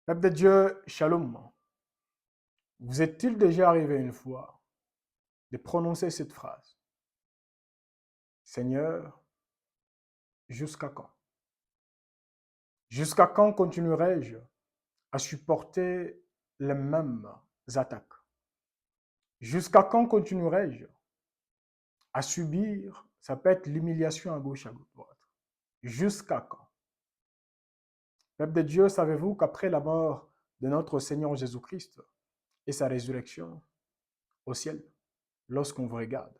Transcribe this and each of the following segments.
Peuple de Dieu, shalom. Vous est-il déjà arrivé une fois de prononcer cette phrase? Seigneur, jusqu'à quand? Jusqu'à quand continuerai-je à supporter les mêmes attaques? Jusqu'à quand continuerai-je à subir, ça peut être l'humiliation à gauche, à droite? Jusqu'à quand? Peuple de Dieu, savez-vous qu'après la mort de notre Seigneur Jésus-Christ et sa résurrection au ciel, lorsqu'on vous regarde,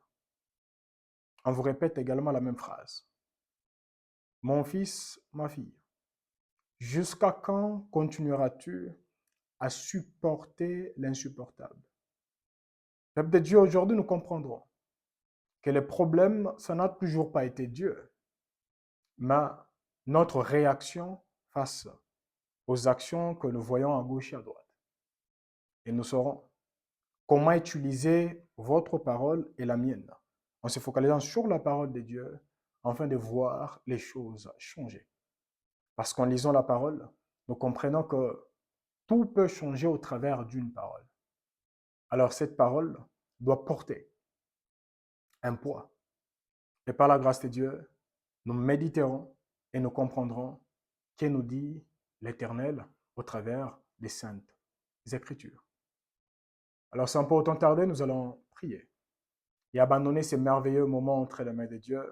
on vous répète également la même phrase. Mon fils, ma fille, jusqu'à quand continueras-tu à supporter l'insupportable? Peuple de Dieu, aujourd'hui, nous comprendrons que le problème, ça n'a toujours pas été Dieu, mais notre réaction face aux actions que nous voyons à gauche et à droite. Et nous saurons comment utiliser votre parole et la mienne en se focalisant sur la parole de Dieu afin de voir les choses changer. Parce qu'en lisant la parole, nous comprenons que tout peut changer au travers d'une parole. Alors cette parole doit porter un poids. Et par la grâce de Dieu, nous méditerons et nous comprendrons ce que nous dit l'Éternel au travers des saintes Écritures. Alors sans pas autant tarder, nous allons prier et abandonner ces merveilleux moments entre les mains de Dieu.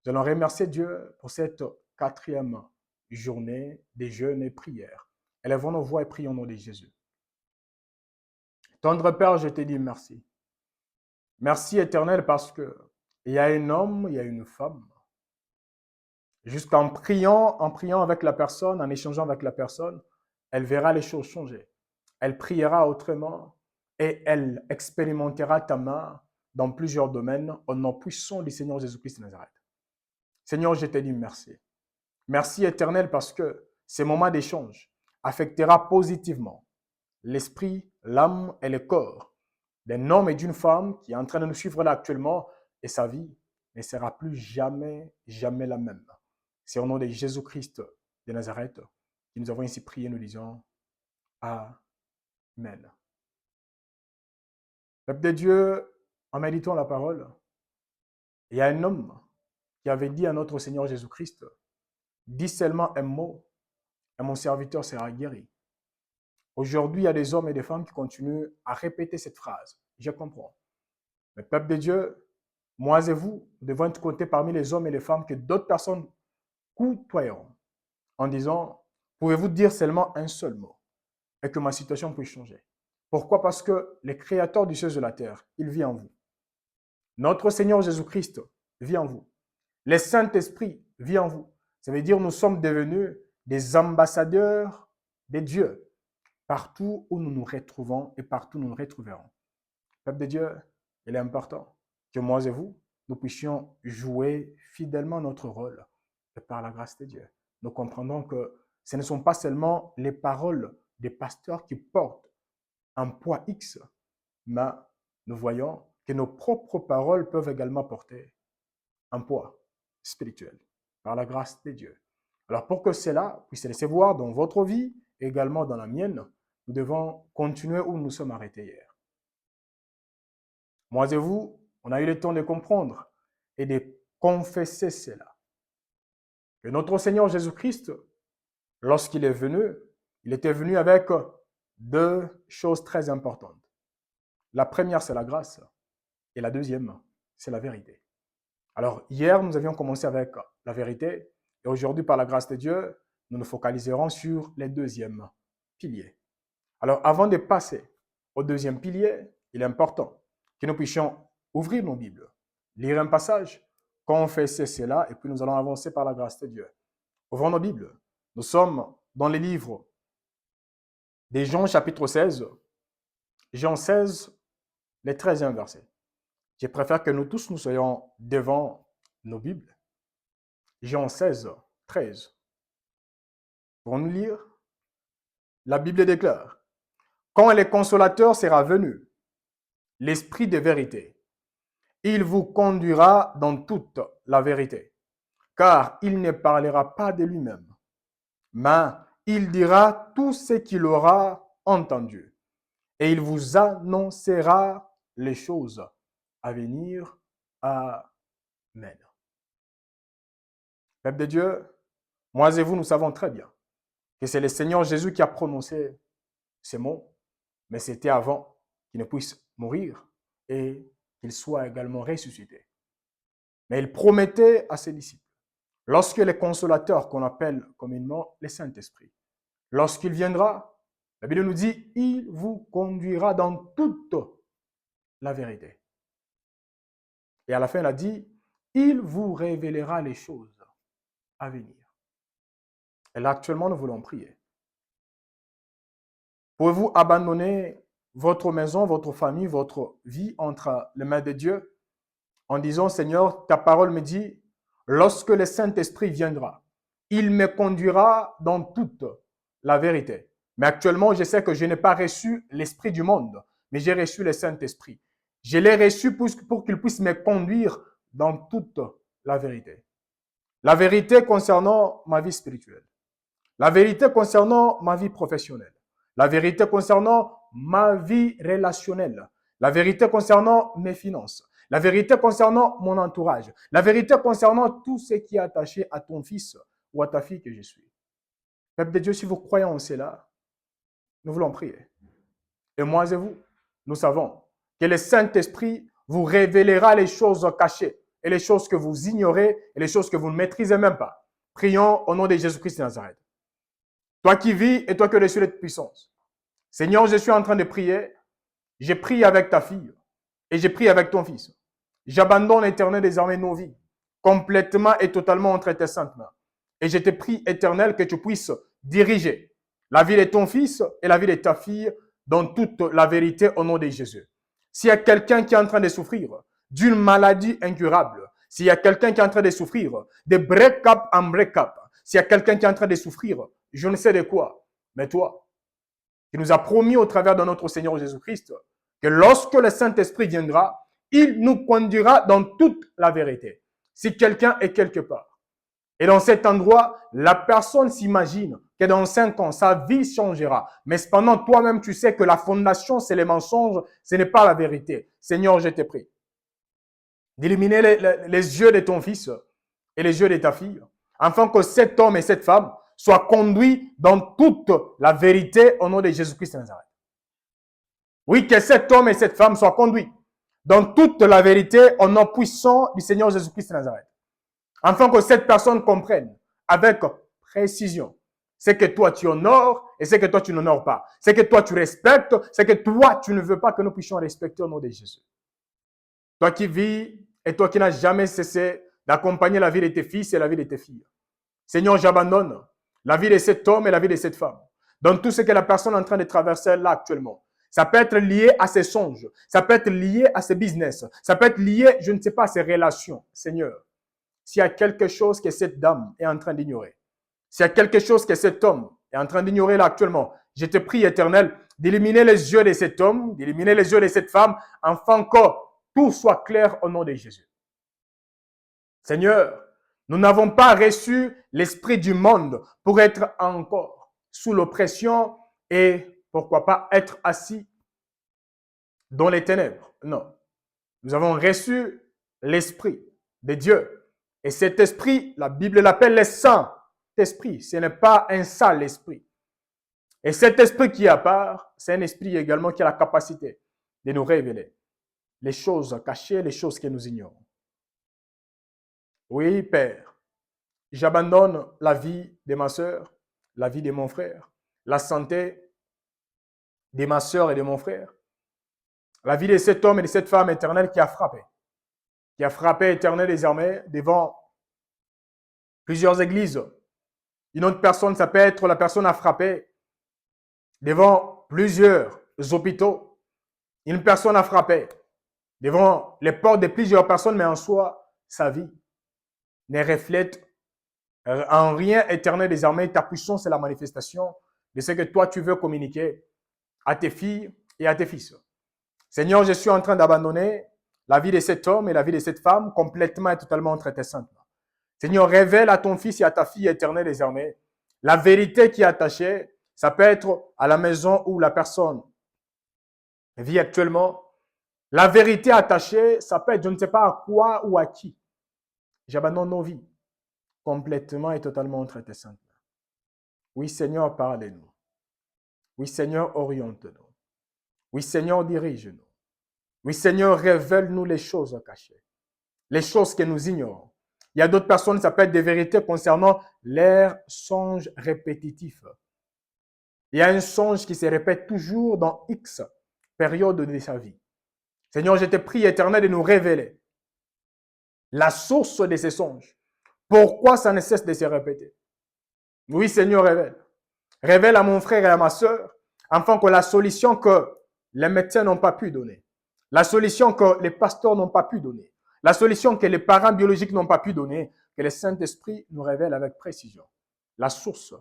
Nous allons remercier Dieu pour cette 4e journée des jeûnes et prières. Élevons nos voix et prions au nom de Jésus. Tendre Père, je te dis merci. Merci Éternel parce que il y a un homme, il y a une femme. Jusqu'en priant avec la personne, en échangeant avec la personne, elle verra les choses changer. Elle priera autrement et elle expérimentera ta main dans plusieurs domaines au nom puissant du Seigneur Jésus-Christ de Nazareth. Seigneur, je te dis merci. Merci Éternel parce que ces moments d'échange affectera positivement l'esprit, l'âme et le corps d'un homme et d'une femme qui est en train de nous suivre là actuellement et sa vie ne sera plus jamais, jamais la même. C'est au nom de Jésus-Christ de Nazareth que nous avons ici prié, nous disons Amen. Peuple de Dieu, en méditant la parole, il y a un homme qui avait dit à notre Seigneur Jésus-Christ, dis seulement un mot et mon serviteur sera guéri. Aujourd'hui, il y a des hommes et des femmes qui continuent à répéter cette phrase. Je comprends. Mais peuple de Dieu, moi et vous, nous devons être comptés parmi les hommes et les femmes que d'autres personnes côtoieront en disant, pouvez-vous dire seulement un seul mot et que ma situation puisse changer? Pourquoi? Parce que le Créateur du ciel et de la terre, il vit en vous. Notre Seigneur Jésus-Christ vit en vous. Le Saint-Esprit vit en vous. Ça veut dire que nous sommes devenus des ambassadeurs de Dieu partout où nous nous retrouvons et partout où nous nous retrouverons. Peuple de Dieu, il est important que moi et vous, nous puissions jouer fidèlement notre rôle. Et par la grâce de Dieu, nous comprenons que ce ne sont pas seulement les paroles des pasteurs qui portent un poids X, mais nous voyons que nos propres paroles peuvent également porter un poids spirituel par la grâce de Dieu. Alors pour que cela puisse se laisser voir dans votre vie et également dans la mienne, nous devons continuer où nous sommes arrêtés hier. Moi et vous, on a eu le temps de comprendre et de confesser cela. Que notre Seigneur Jésus-Christ, lorsqu'il est venu, il était venu avec 2 choses très importantes. La première, c'est la grâce. Et la deuxième, c'est la vérité. Alors, hier, nous avions commencé avec la vérité. Et aujourd'hui, par la grâce de Dieu, nous nous focaliserons sur les deuxièmes piliers. Alors, avant de passer au deuxième pilier, il est important que nous puissions ouvrir nos Bibles, lire un passage, confesser cela, et puis nous allons avancer par la grâce de Dieu. Ouvrons nos Bibles. Nous sommes dans les livres de Jean chapitre 16, Jean 16, le 13e verset. Je préfère que nous tous nous soyons devant nos Bibles. Jean 16, 13. Pour nous lire, la Bible déclare, quand le consolateur sera venu, l'esprit de vérité, il vous conduira dans toute la vérité, car il ne parlera pas de lui-même, mais il dira tout ce qu'il aura entendu et il vous annoncera les choses à venir. Amen. Peuple de Dieu, moi et vous, nous savons très bien que c'est le Seigneur Jésus qui a prononcé ces mots, mais c'était avant qu'il ne puisse mourir et qu'il soit également ressuscité. Mais il promettait à ses disciples, lorsque le consolateur qu'on appelle communément le Saint-Esprit, lorsqu'il viendra, la Bible nous dit, il vous conduira dans toute la vérité. Et à la fin, elle a dit, il vous révélera les choses à venir. Et là, actuellement, nous voulons prier. Pouvez-vous abandonner votre maison, votre famille, votre vie entre les mains de Dieu en disant, Seigneur, ta parole me dit, lorsque le Saint-Esprit viendra, il me conduira dans toute la vérité. Mais actuellement, je sais que je n'ai pas reçu l'Esprit du monde, mais j'ai reçu le Saint-Esprit. Je l'ai reçu pour qu'il puisse me conduire dans toute la vérité. La vérité concernant ma vie spirituelle. La vérité concernant ma vie professionnelle. La vérité concernant ma vie relationnelle. La vérité concernant mes finances. La vérité concernant mon entourage. La vérité concernant tout ce qui est attaché à ton fils ou à ta fille que je suis. Peuple de Dieu, si vous croyez en cela, nous voulons prier. Et moi et vous, nous savons que le Saint-Esprit vous révélera les choses cachées et les choses que vous ignorez et les choses que vous ne maîtrisez même pas. Prions au nom de Jésus-Christ de Nazareth. Toi qui vis et toi qui reçois cette puissance. Seigneur, je suis en train de prier. J'ai prié avec ta fille et j'ai prié avec ton fils. J'abandonne, Éternel, désormais nos vies, complètement et totalement entre tes saintes mains. Et je te prie, Éternel, que tu puisses diriger la vie de ton fils et la vie de ta fille dans toute la vérité au nom de Jésus. S'il y a quelqu'un qui est en train de souffrir d'une maladie incurable, s'il y a quelqu'un qui est en train de souffrir de break-up en break-up, s'il y a quelqu'un qui est en train de souffrir, je ne sais de quoi, mais toi, qui nous a promis au travers de notre Seigneur Jésus-Christ que lorsque le Saint-Esprit viendra, il nous conduira dans toute la vérité. Si quelqu'un est quelque part, et dans cet endroit, la personne s'imagine que dans 5 ans, sa vie changera. Mais cependant, toi-même, tu sais que la fondation, c'est les mensonges, ce n'est pas la vérité. Seigneur, je te prie d'illuminer les yeux de ton fils et les yeux de ta fille, afin que cet homme et cette femme soient conduits dans toute la vérité au nom de Jésus-Christ de Nazareth. Oui, que cet homme et cette femme soient conduits dans toute la vérité au nom puissant du Seigneur Jésus-Christ de Nazareth. Afin que cette personne comprenne avec précision ce que toi tu honores et ce que toi tu n'honores pas. Ce que toi tu respectes, ce que toi tu ne veux pas que nous puissions respecter au nom de Jésus. Toi qui vis et toi qui n'as jamais cessé d'accompagner la vie de tes fils et la vie de tes filles. Seigneur, j'abandonne la vie de cet homme et la vie de cette femme dans tout ce que la personne est en train de traverser là actuellement. Ça peut être lié à ses songes, ça peut être lié à ses business, ça peut être lié, je ne sais pas, à ses relations. Seigneur, s'il y a quelque chose que cette dame est en train d'ignorer, s'il y a quelque chose que cet homme est en train d'ignorer là actuellement, je te prie, Éternel, d'illuminer les yeux de cet homme, d'illuminer les yeux de cette femme, afin que tout soit clair au nom de Jésus. Seigneur, nous n'avons pas reçu l'esprit du monde pour être encore sous l'oppression et pourquoi pas être assis dans les ténèbres. Non, nous avons reçu l'esprit de Dieu. Et cet esprit, la Bible l'appelle le Saint-Esprit. Ce n'est pas un sale esprit. Et cet esprit qui est à part, c'est un esprit également qui a la capacité de nous révéler les choses cachées, les choses que nous ignorons. Oui, Père, j'abandonne la vie de ma soeur, la vie de mon frère, la santé de ma soeur et de mon frère, la vie de cet homme et de cette femme éternelle qui a frappé éternel désormais devant plusieurs églises. Une autre personne, ça peut être la personne a frappé devant plusieurs hôpitaux. Une personne a frappé devant les portes de plusieurs personnes, mais en soi, sa vie ne reflète en rien éternel désormais. Ta puissance, c'est la manifestation de ce que toi, tu veux communiquer à tes filles et à tes fils. Seigneur, je suis en train d'abandonner la vie de cet homme et la vie de cette femme complètement et totalement entre tes saintes mains. Seigneur, révèle à ton fils et à ta fille éternelle désormais La vérité qui est attachée, ça peut être à la maison où la personne vit actuellement. La vérité attachée, ça peut être je ne sais pas à quoi ou à qui. J'abandonne nos vies complètement et totalement entre tes saintes mains. Oui, Seigneur, parlez-nous. Oui, Seigneur, oriente-nous. Oui, Seigneur, dirige-nous. Oui, Seigneur, révèle-nous les choses cachées, les choses que nous ignorons. Il y a d'autres personnes, ça peut être des vérités concernant leurs songes répétitifs. Il y a un songe qui se répète toujours dans X période de sa vie. Seigneur, je te prie, Éternel, de nous révéler la source de ces songes. Pourquoi ça ne cesse de se répéter? Oui, Seigneur, révèle. Révèle à mon frère et à ma soeur, afin que la solution que les médecins n'ont pas pu donner, la solution que les pasteurs n'ont pas pu donner, la solution que les parents biologiques n'ont pas pu donner, que le Saint-Esprit nous révèle avec précision. La source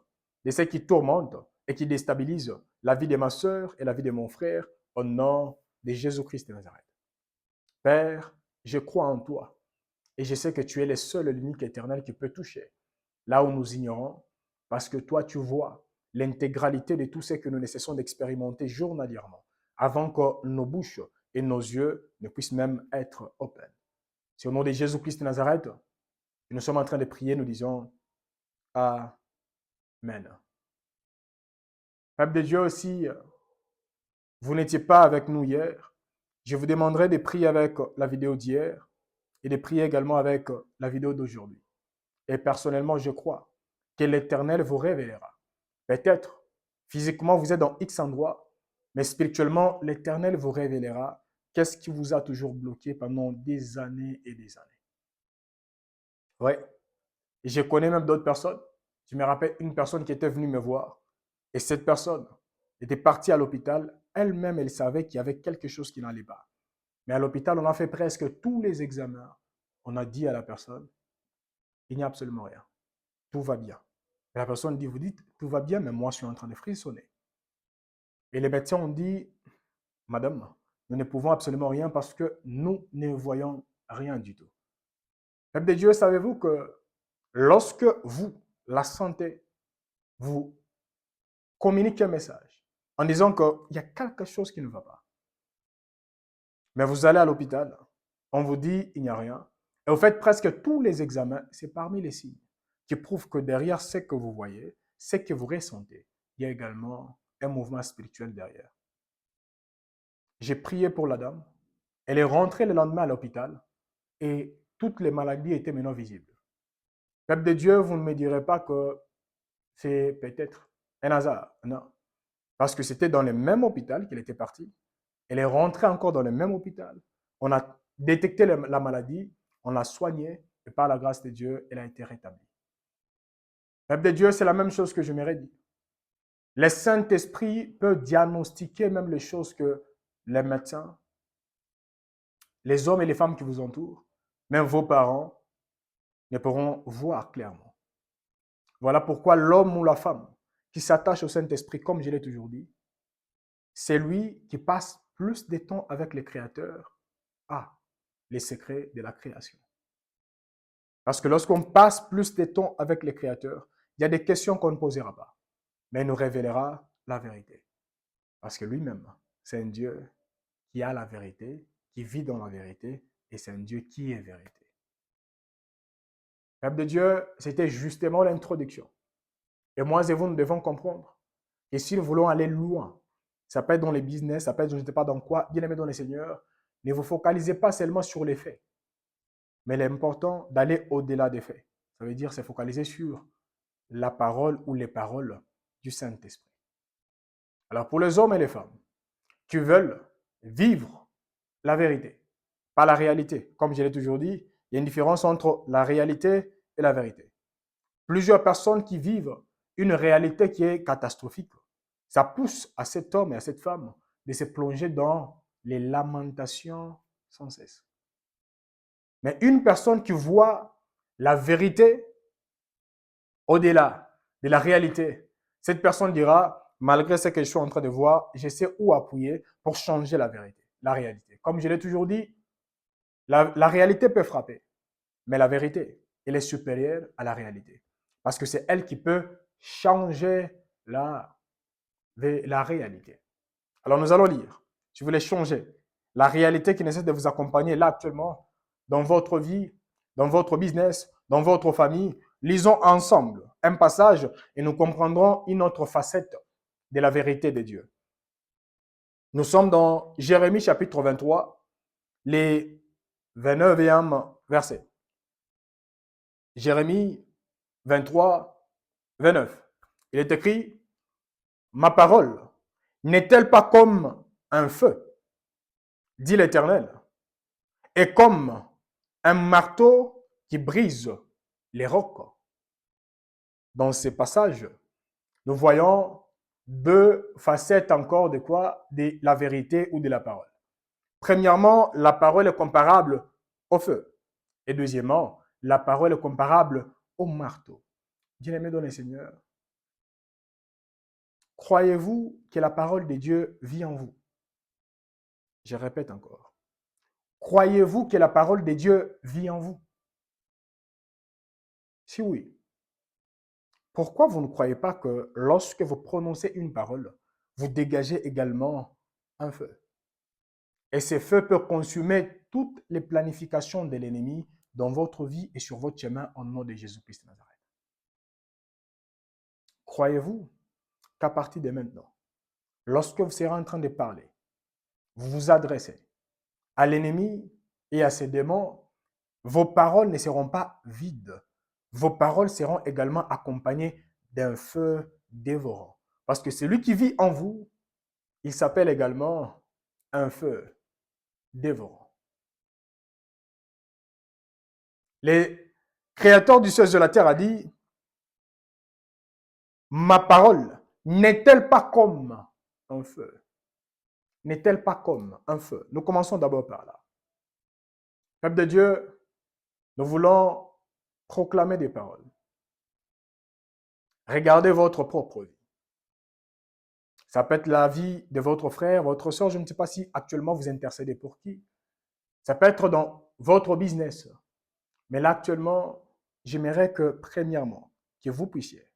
de ce qui tourmente et qui déstabilise la vie de ma soeur et la vie de mon frère, au nom de Jésus-Christ de Nazareth. Père, je crois en toi et je sais que tu es le seul et l'unique éternel qui peut toucher là où nous ignorons, parce que toi, tu vois l'intégralité de tout ce que nous ne cessons d'expérimenter journalièrement, avant que nos bouches et nos yeux ne puissent même être open. C'est au nom de Jésus-Christ de Nazareth que nous sommes en train de prier, nous disons Amen. Peuple de Dieu aussi, vous n'étiez pas avec nous hier. Je vous demanderai de prier avec la vidéo d'hier et de prier également avec la vidéo d'aujourd'hui. Et personnellement, je crois que l'Éternel vous révélera. Peut-être, physiquement, vous êtes dans X endroit, mais spirituellement, l'Éternel vous révélera qu'est-ce qui vous a toujours bloqué pendant des années et des années. Oui, et je connais même d'autres personnes. Je me rappelle une personne qui était venue me voir, et cette personne était partie à l'hôpital. Elle-même, elle savait qu'il y avait quelque chose qui n'allait pas. Mais à l'hôpital, on a fait presque tous les examens. On a dit à la personne, il n'y a absolument rien. Tout va bien. Et la personne dit, vous dites, tout va bien, mais moi, je suis en train de frissonner. Et les médecins ont dit, madame, nous ne pouvons absolument rien parce que nous ne voyons rien du tout. Peuple de Dieu, savez-vous que lorsque vous, la santé, vous communiquez un message en disant qu'il y a quelque chose qui ne va pas, mais vous allez à l'hôpital, on vous dit, il n'y a rien, et vous faites presque tous les examens, c'est parmi les signes qui prouvent que derrière ce que vous voyez, ce que vous ressentez, il y a également un mouvement spirituel derrière. J'ai prié pour la dame. Elle est rentrée le lendemain à l'hôpital et toutes les maladies étaient maintenant visibles. Peuple de Dieu, vous ne me direz pas que c'est peut-être un hasard. Non. Parce que c'était dans le même hôpital qu'elle était partie. Elle est rentrée encore dans le même hôpital. On a détecté la maladie, on l'a soignée et par la grâce de Dieu, elle a été rétablie. Peuple de Dieu, c'est la même chose que je m'aurais dit. Le Saint-Esprit peut diagnostiquer même les choses que les médecins, les hommes et les femmes qui vous entourent, même vos parents, ne pourront voir clairement. Voilà pourquoi l'homme ou la femme qui s'attache au Saint-Esprit, comme je l'ai toujours dit, c'est lui qui passe plus de temps avec le Créateur à les secrets de la création. Parce que lorsqu'on passe plus de temps avec le Créateur, il y a des questions qu'on ne posera pas, mais il nous révélera la vérité. Parce que lui-même, c'est un Dieu qui a la vérité, qui vit dans la vérité, et c'est un Dieu qui est vérité. Peuple de Dieu, c'était justement l'introduction. Et moi et vous, nous devons comprendre que si nous voulons aller loin, ça peut être dans les business, ça peut être je ne sais pas dans quoi, bien aimé dans les seigneurs, ne vous focalisez pas seulement sur les faits, mais l'important d'aller au-delà des faits. Ça veut dire se focaliser sur la parole ou les paroles du Saint-Esprit. Alors pour les hommes et les femmes qui veulent vivre la vérité, pas la réalité, comme je l'ai toujours dit, il y a une différence entre la réalité et la vérité. Plusieurs personnes qui vivent une réalité qui est catastrophique. Ça pousse à cet homme et à cette femme de se plonger dans les lamentations sans cesse. Mais une personne qui voit la vérité au-delà de la réalité, cette personne dira, malgré ce que je suis en train de voir, je sais où appuyer pour changer la vérité, la réalité. Comme je l'ai toujours dit, la réalité peut frapper, mais la vérité, elle est supérieure à la réalité. Parce que c'est elle qui peut changer la réalité. Alors nous allons lire. Je voulais changer la réalité qui nécessite de vous accompagner là actuellement dans votre vie, dans votre business, dans votre famille. Lisons ensemble un passage et nous comprendrons une autre facette de la vérité de Dieu. Nous sommes dans Jérémie chapitre 23, les 29e verset. Jérémie 23, 29. Il est écrit, ma parole n'est-elle pas comme un feu, dit l'Éternel, et comme un marteau qui brise les rocs. Dans ces passages, nous voyons deux facettes encore de quoi? De la vérité ou de la parole. Premièrement, la parole est comparable au feu. Et deuxièmement, la parole est comparable au marteau. Bien-aimés dans le Seigneur, croyez-vous que la parole de Dieu vit en vous? Je répète encore. Croyez-vous que la parole de Dieu vit en vous? Si oui, pourquoi vous ne croyez pas que lorsque vous prononcez une parole, vous dégagez également un feu? Et ce feu peut consumer toutes les planifications de l'ennemi dans votre vie et sur votre chemin au nom de Jésus-Christ de Nazareth. Croyez-vous qu'à partir de maintenant, lorsque vous serez en train de parler, vous vous adressez à l'ennemi et à ses démons, vos paroles ne seront pas vides. Vos paroles seront également accompagnées d'un feu dévorant. Parce que celui qui vit en vous, il s'appelle également un feu dévorant. Le créateur du ciel et de la terre a dit, ma parole n'est-elle pas comme un feu? N'est-elle pas comme un feu? Nous commençons d'abord par là. Peuple de Dieu, nous voulons proclamer des paroles. Regardez votre propre vie. Ça peut être la vie de votre frère, votre soeur. Je ne sais pas si actuellement vous intercédez pour qui. Ça peut être dans votre business. Mais là, actuellement, j'aimerais que, premièrement, que vous puissiez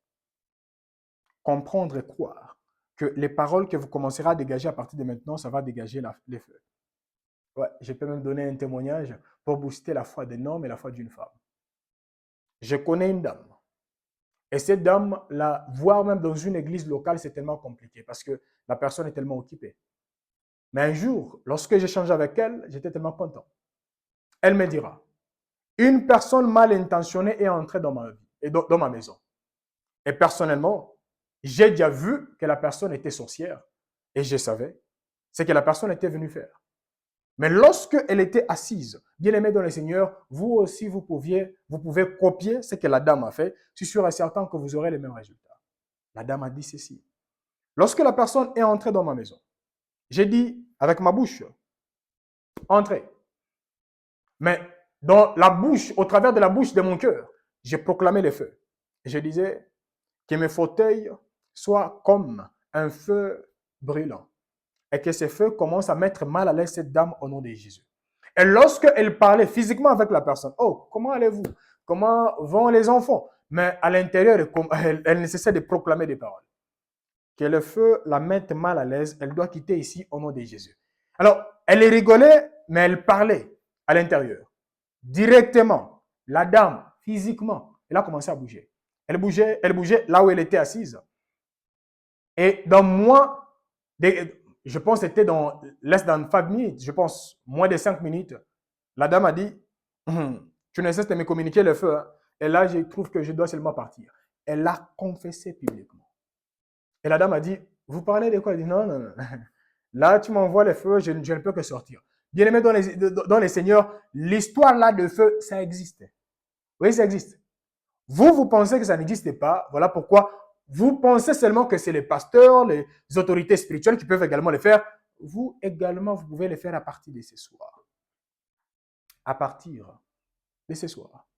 comprendre et croire que les paroles que vous commencerez à dégager à partir de maintenant, ça va dégager les feux. Ouais, je peux même donner un témoignage pour booster la foi d'un homme et la foi d'une femme. Je connais une dame. Et cette dame, la voir même dans une église locale, c'est tellement compliqué parce que la personne est tellement occupée. Mais un jour, lorsque j'échange avec elle, j'étais tellement content. Elle me dira, une personne mal intentionnée est entrée dans ma vie et dans ma maison. Et personnellement, j'ai déjà vu que la personne était sorcière et je savais ce que la personne était venue faire. Mais lorsque elle était assise, bien aimée dans le Seigneur, vous aussi, vous pouvez copier ce que la dame a fait. Je suis sûr et certain que vous aurez les mêmes résultats. La dame a dit ceci. Lorsque la personne est entrée dans ma maison, j'ai dit avec ma bouche, entrez. Mais dans la bouche, au travers de la bouche de mon cœur, j'ai proclamé le feu. Je disais que mes fauteuils soient comme un feu brûlant. Et que ce feu commence à mettre mal à l'aise cette dame au nom de Jésus. Et lorsque elle parlait physiquement avec la personne, oh, comment allez-vous? Comment vont les enfants? Mais à l'intérieur, elle ne cessait de proclamer des paroles. Que le feu la mette mal à l'aise, elle doit quitter ici au nom de Jésus. Alors, elle rigolait, mais elle parlait à l'intérieur. Directement, la dame, physiquement, elle a commencé à bouger. Elle bougeait là où elle était assise. Et dans moins, je pense que c'était dans less than 5 minutes, je pense moins de 5 minutes, la dame a dit, tu ne cesses de me communiquer le feu. Hein. Et là, je trouve que je dois seulement partir. Elle l'a confessé publiquement. Et la dame a dit, vous parlez de quoi? Elle dit, non, non, non. Là, tu m'envoies le feu, je ne peux que sortir. Bien aimé dans les seigneurs, l'histoire là de feu, ça existe. Oui, ça existe. Vous pensez que ça n'existe pas. Voilà pourquoi vous pensez seulement que c'est les pasteurs, les autorités spirituelles qui peuvent également le faire. Vous également, vous pouvez le faire à partir de ce soir. À partir de ce soir.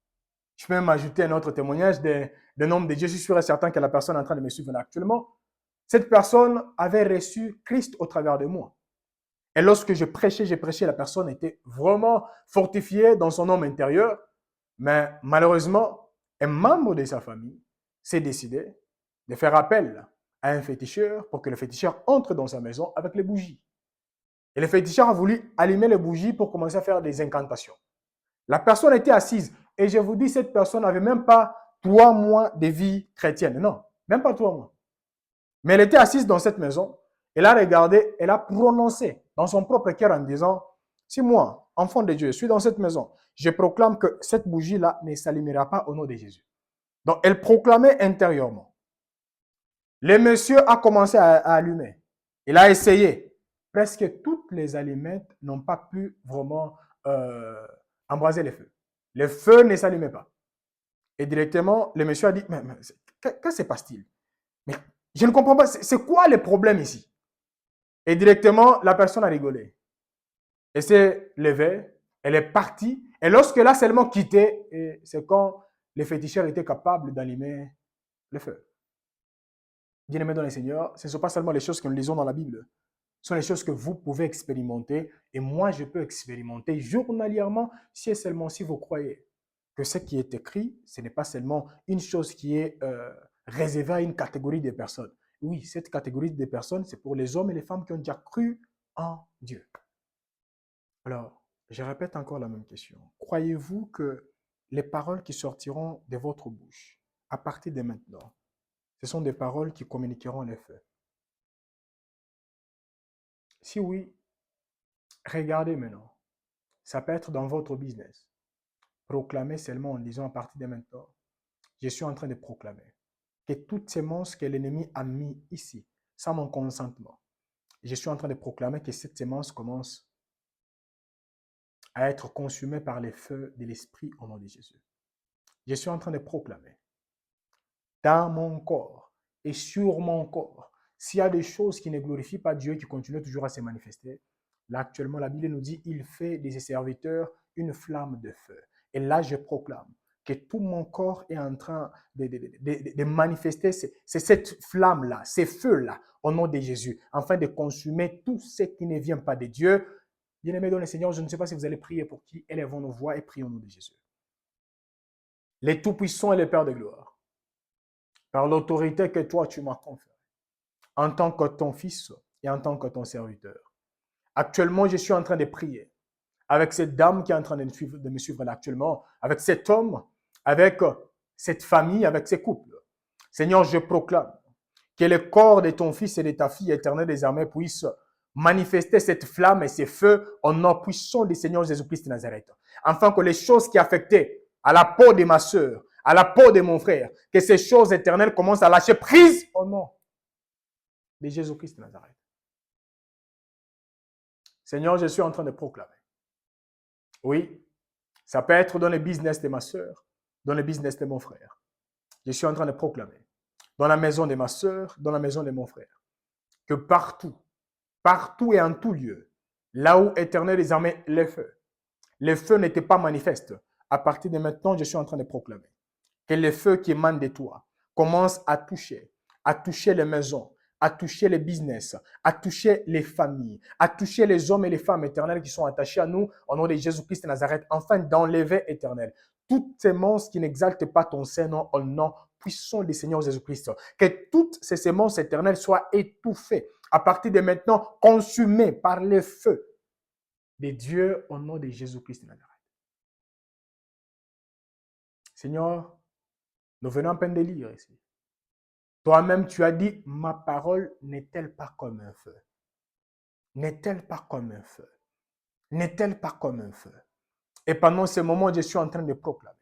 Je peux même ajouter un autre témoignage d'un homme de Dieu. Je suis sûr et certain que la personne est en train de me suivre actuellement. Cette personne avait reçu Christ au travers de moi. Et lorsque je prêchais, la personne était vraiment fortifiée dans son homme intérieur. Mais malheureusement, un membre de sa famille s'est décidé de faire appel à un féticheur pour que le féticheur entre dans sa maison avec les bougies. Et le féticheur a voulu allumer les bougies pour commencer à faire des incantations. La personne était assise. Et je vous dis, cette personne n'avait même pas 3 mois de vie chrétienne. Non, même pas 3 mois. Mais elle était assise dans cette maison. Elle a regardé, elle a prononcé dans son propre cœur en disant, si moi, enfant de Dieu, je suis dans cette maison, je proclame que cette bougie-là ne s'allumera pas au nom de Jésus. Donc, elle proclamait intérieurement. Le monsieur a commencé à allumer. Il a essayé. Presque toutes les allumettes n'ont pas pu vraiment embraser le feu. Le feu ne s'allumait pas. Et directement, le monsieur a dit, mais que se passe-t-il? Mais je ne comprends pas, c'est quoi le problème ici? Et directement, la personne a rigolé. Elle s'est levée, elle est partie. Et lorsqu'elle a seulement quitté, c'est quand les féticheurs étaient capables d'allumer le feu. Bien-aimés dans le Seigneur, ce ne sont pas seulement les choses que nous lisons dans la Bible. Ce sont les choses que vous pouvez expérimenter. Et moi, je peux expérimenter journalièrement si et seulement si vous croyez que ce qui est écrit, ce n'est pas seulement une chose qui est réservée à une catégorie de personnes. Oui, cette catégorie de personnes, c'est pour les hommes et les femmes qui ont déjà cru en Dieu. Alors, je répète encore la même question. Croyez-vous que les paroles qui sortiront de votre bouche à partir de maintenant, ce sont des paroles qui communiqueront les faits? Si oui, regardez maintenant. Ça peut être dans votre business. Proclamez seulement en disant à partir de maintenant, je suis en train de proclamer que toutes ces monstres que l'ennemi a mis ici, sans mon consentement, je suis en train de proclamer que cette sémence commence à être consumée par les feux de l'Esprit au nom de Jésus. Je suis en train de proclamer dans mon corps et sur mon corps, s'il y a des choses qui ne glorifient pas Dieu, qui continuent toujours à se manifester, là actuellement la Bible nous dit, il fait de ses serviteurs une flamme de feu. Et là je proclame que tout mon corps est en train de manifester cette flamme-là, ces feux-là, au nom de Jésus, afin de consumer tout ce qui ne vient pas de Dieu. Bien-aimés dans le Seigneur, je ne sais pas si vous allez prier pour qui, élevons nos voix et prions au nom de Jésus. Les Tout-Puissants et les Pères de gloire, par l'autorité que toi tu m'as conférée, en tant que ton fils et en tant que ton serviteur. Actuellement, je suis en train de prier avec cette dame qui est en train de me suivre là actuellement, avec cet homme, avec cette famille, avec ces couples. Seigneur, je proclame que le corps de ton fils et de ta fille éternelle des armées puisse manifester cette flamme et ces feux au nom puissant du Seigneur Jésus-Christ de Nazareth. Afin que les choses qui affectaient à la peau de ma sœur, à la peau de mon frère, que ces choses éternelles commencent à lâcher prise au nom de Jésus-Christ de Nazareth. Seigneur, je suis en train de proclamer. Oui, ça peut être dans le business de ma sœur, dans le business de mon frère. Je suis en train de proclamer. Dans la maison de ma sœur, dans la maison de mon frère. Que partout, partout et en tout lieu, là où éternel des armées, les feux n'étaient pas manifestes. À partir de maintenant, je suis en train de proclamer que les feux qui émanent de toi commencent à toucher les maisons, à toucher les business, à toucher les familles, à toucher les hommes et les femmes éternels qui sont attachés à nous au nom de Jésus-Christ de Nazareth, afin d'enlever éternel toutes ces monstres qui n'exaltent pas ton Saint-Nom au nom puissant du Seigneur Jésus-Christ. Que toutes ces semences éternelles soient étouffées, à partir de maintenant consumées par le feu de Dieu au nom de Jésus-Christ de Nazareth. Seigneur, nous venons à peine de lire ici. Toi-même, tu as dit, ma parole n'est-elle pas comme un feu? N'est-elle pas comme un feu? N'est-elle pas comme un feu? Et pendant ce moment, je suis en train de proclamer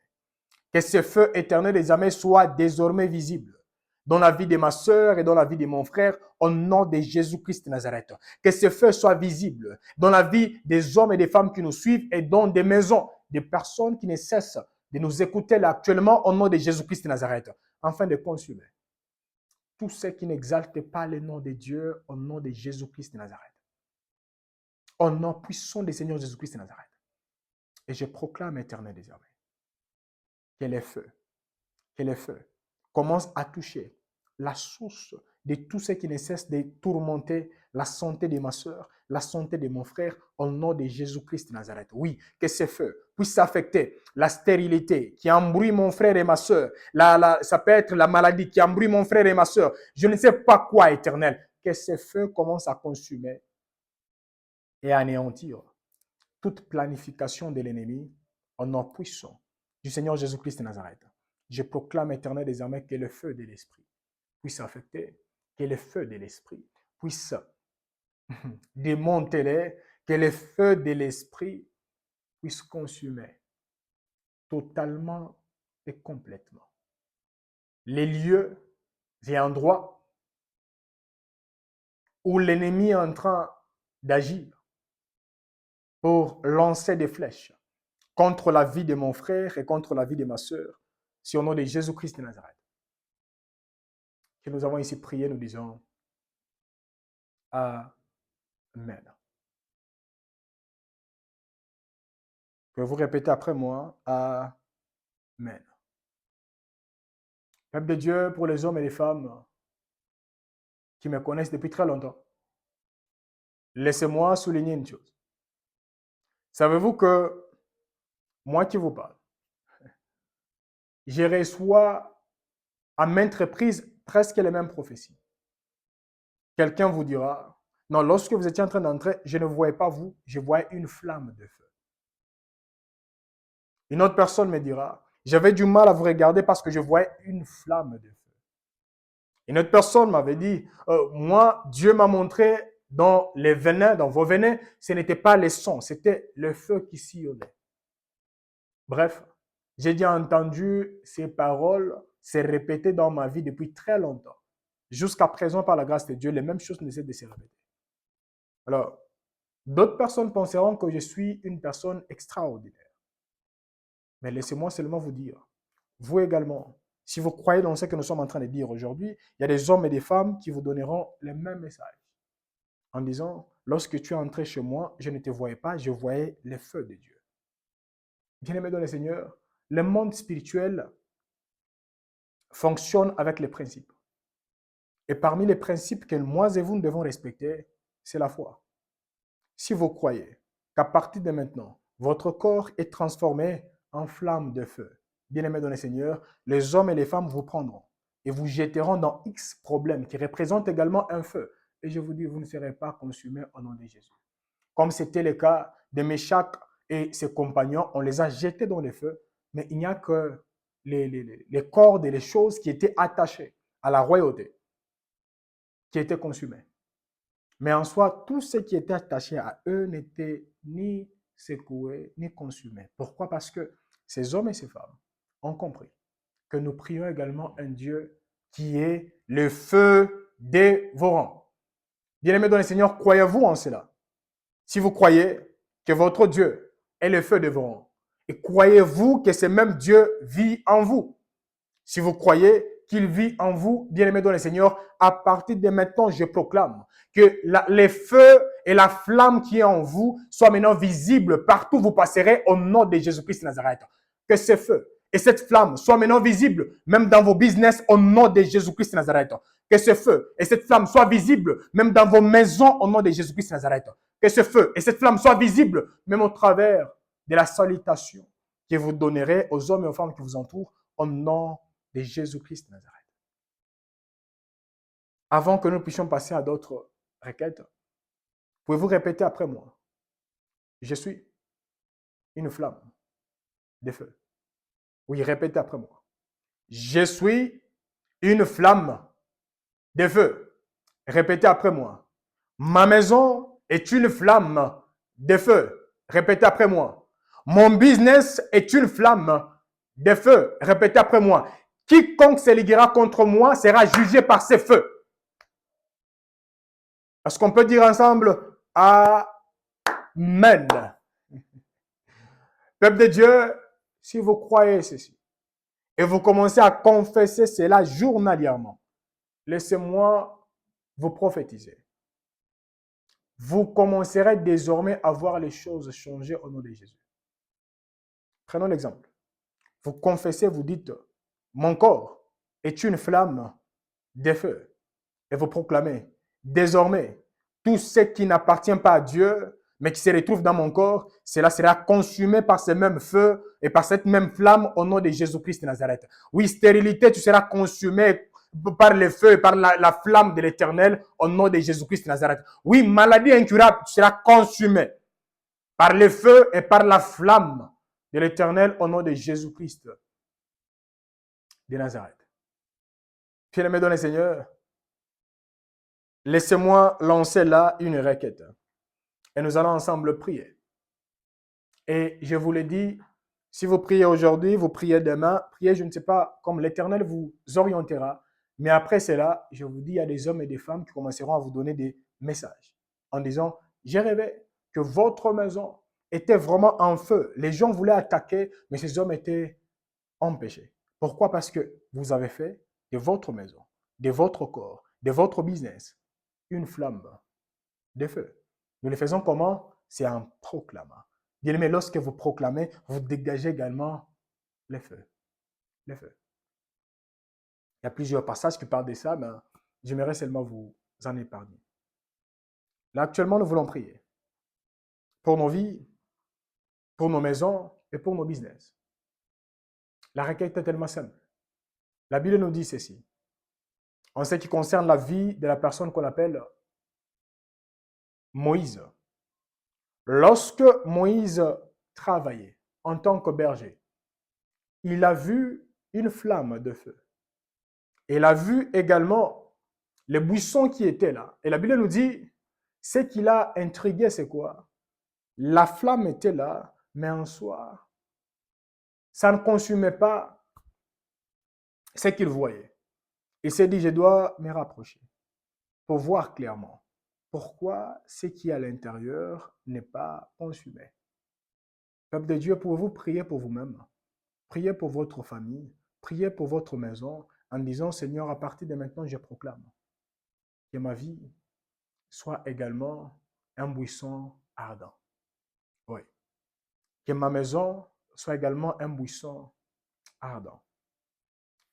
que ce feu éternel des armées soit désormais visible dans la vie de ma sœur et dans la vie de mon frère, au nom de Jésus-Christ de Nazareth. Que ce feu soit visible dans la vie des hommes et des femmes qui nous suivent et dans des maisons, des personnes qui ne cessent de nous écouter là actuellement, au nom de Jésus-Christ de Nazareth, afin de consumer tous ceux qui n'exaltent pas le nom de Dieu au nom de Jésus-Christ de Nazareth. Au nom puissant du Seigneur Jésus-Christ de Nazareth. Et je proclame éternel des armées que les feux commencent à toucher la source de tout ce qui ne cesse de tourmenter la santé de ma soeur, la santé de mon frère, au nom de Jésus-Christ de Nazareth. Oui, que ce feu puisse affecter la stérilité qui embrouille mon frère et ma soeur. Ça peut être la maladie qui embrouille mon frère et ma soeur. Je ne sais pas quoi, Éternel. Que ce feu commence à consumer et à anéantir toute planification de l'ennemi au nom puissant du Seigneur Jésus-Christ de Nazareth. Je proclame, Éternel, désormais que le feu de l'Esprit puisse affecter, que le feu de l'Esprit puisse démanteler, que le feu de l'Esprit puisse consumer totalement et complètement les lieux et endroits où l'ennemi est en train d'agir pour lancer des flèches contre la vie de mon frère et contre la vie de ma sœur, c'est au nom de Jésus-Christ de Nazareth que nous avons ici prié, nous disons Amen. Pouvez-vous répéter après moi? Amen. Peuple de Dieu, pour les hommes et les femmes qui me connaissent depuis très longtemps, laissez-moi souligner une chose. Savez-vous que moi qui vous parle, je reçois à maintes reprises presque les mêmes prophéties. Quelqu'un vous dira, non, lorsque vous étiez en train d'entrer, je ne voyais pas vous, je voyais une flamme de feu. Une autre personne me dira, j'avais du mal à vous regarder parce que je voyais une flamme de feu. Une autre personne m'avait dit, moi, Dieu m'a montré dans les venins, dans vos venins, ce n'était pas les sons, c'était le feu qui sillonnait. Bref, j'ai déjà entendu ces paroles se répéter dans ma vie depuis très longtemps. Jusqu'à présent, par la grâce de Dieu, les mêmes choses ne cessent de se répéter. Alors, d'autres personnes penseront que je suis une personne extraordinaire. Mais laissez-moi seulement vous dire, vous également, si vous croyez dans ce que nous sommes en train de dire aujourd'hui, il y a des hommes et des femmes qui vous donneront le même message. En disant, lorsque tu es entré chez moi, je ne te voyais pas, je voyais le feu de Dieu. Bien-aimés dans le Seigneur, le monde spirituel fonctionne avec les principes. Et parmi les principes que moi et vous nous devons respecter, c'est la foi. Si vous croyez qu'à partir de maintenant, votre corps est transformé en flamme de feu, bien-aimés dans le Seigneur, les hommes et les femmes vous prendront et vous jetteront dans X problèmes qui représentent également un feu. Et je vous dis, vous ne serez pas consumés au nom de Jésus. Comme c'était le cas de Méchac et ses compagnons, on les a jetés dans le feu, mais il n'y a que les cordes et les choses qui étaient attachées à la royauté qui étaient consumées. Mais en soi, tout ce qui était attaché à eux n'était ni secoué, ni consumé. Pourquoi? Parce que ces hommes et ces femmes ont compris que nous prions également un Dieu qui est le feu dévorant. Bien-aimés dans le Seigneur, croyez-vous en cela? Si vous croyez que votre Dieu est le feu dévorant, et croyez-vous que ce même Dieu vit en vous? Si vous croyez qu'il vit en vous, bien-aimés dans le Seigneur, à partir de maintenant, je proclame que les feux et la flamme qui est en vous soient maintenant visibles partout où vous passerez au nom de Jésus-Christ de Nazareth. Que ce feu et cette flamme soient maintenant visibles même dans vos business au nom de Jésus-Christ de Nazareth. Que ce feu et cette flamme soient visibles même dans vos maisons au nom de Jésus-Christ de Nazareth. Que ce feu et cette flamme soient visibles même au travers de la salutation que vous donnerez aux hommes et aux femmes qui vous entourent au nom de Jésus-Christ de Nazareth. Avant que nous puissions passer à d'autres requêtes, pouvez-vous répéter après moi? Je suis une flamme de feu. Oui, répétez après moi. Je suis une flamme de feu. Répétez après moi. Ma maison est une flamme de feu. Répétez après moi. Mon business est une flamme de feu. Répétez après moi. Quiconque se liguera contre moi sera jugé par ces feux. Est-ce qu'on peut dire ensemble Amen? Peuple de Dieu, si vous croyez ceci et vous commencez à confesser cela journalièrement, laissez-moi vous prophétiser. Vous commencerez désormais à voir les choses changer au nom de Jésus. Prenons l'exemple. Vous confessez, vous dites, mon corps est une flamme de feu. et vous proclamez, désormais, tout ce qui n'appartient pas à Dieu, mais qui se retrouve dans mon corps, cela sera consumé par ce même feu et par cette même flamme au nom de Jésus-Christ de Nazareth. Oui, stérilité, tu seras consumé par le feu et par la flamme de l'Éternel au nom de Jésus-Christ de Nazareth. Oui, maladie incurable, tu seras consumé par le feu et par la flamme de l'Éternel au nom de Jésus-Christ de Nazareth. Bien-aimés dans le Seigneur, laissez-moi lancer là une requête et nous allons ensemble prier. Et je vous l'ai dit, si vous priez aujourd'hui, vous priez demain, priez, je ne sais pas, comme l'Éternel vous orientera. Mais après cela, je vous dis, il y a des hommes et des femmes qui commenceront à vous donner des messages en disant, j'ai rêvé que votre maison était vraiment en feu. Les gens voulaient attaquer, mais ces hommes étaient empêchés. Pourquoi? Parce que vous avez fait de votre maison, de votre corps, de votre business, une flamme de feu. Nous le faisons comment? C'est en proclamant. Bien-aimés, lorsque vous proclamez, vous dégagez également les feux. Les feux. Il y a plusieurs passages qui parlent de ça, mais j'aimerais seulement vous en épargner. Là, actuellement, nous voulons prier pour nos vies, pour nos maisons et pour nos business. La requête est tellement simple. La Bible nous dit ceci. En ce qui concerne la vie de la personne qu'on appelle Moïse. Lorsque Moïse travaillait en tant que berger, il a vu une flamme de feu. Et il a vu également les buissons qui étaient là. Et la Bible nous dit, ce qui l'a intrigué, c'est quoi? La flamme était là, mais en soi, ça ne consumait pas ce qu'il voyait. Il s'est dit, je dois me rapprocher pour voir clairement pourquoi ce qui est à l'intérieur n'est pas consumé. Peuple de Dieu, pouvez-vous prier pour vous-même? Priez pour votre famille, priez pour votre maison en disant, Seigneur, à partir de maintenant, je proclame que ma vie soit également un buisson ardent. Oui. Que ma maison soit également un buisson ardent.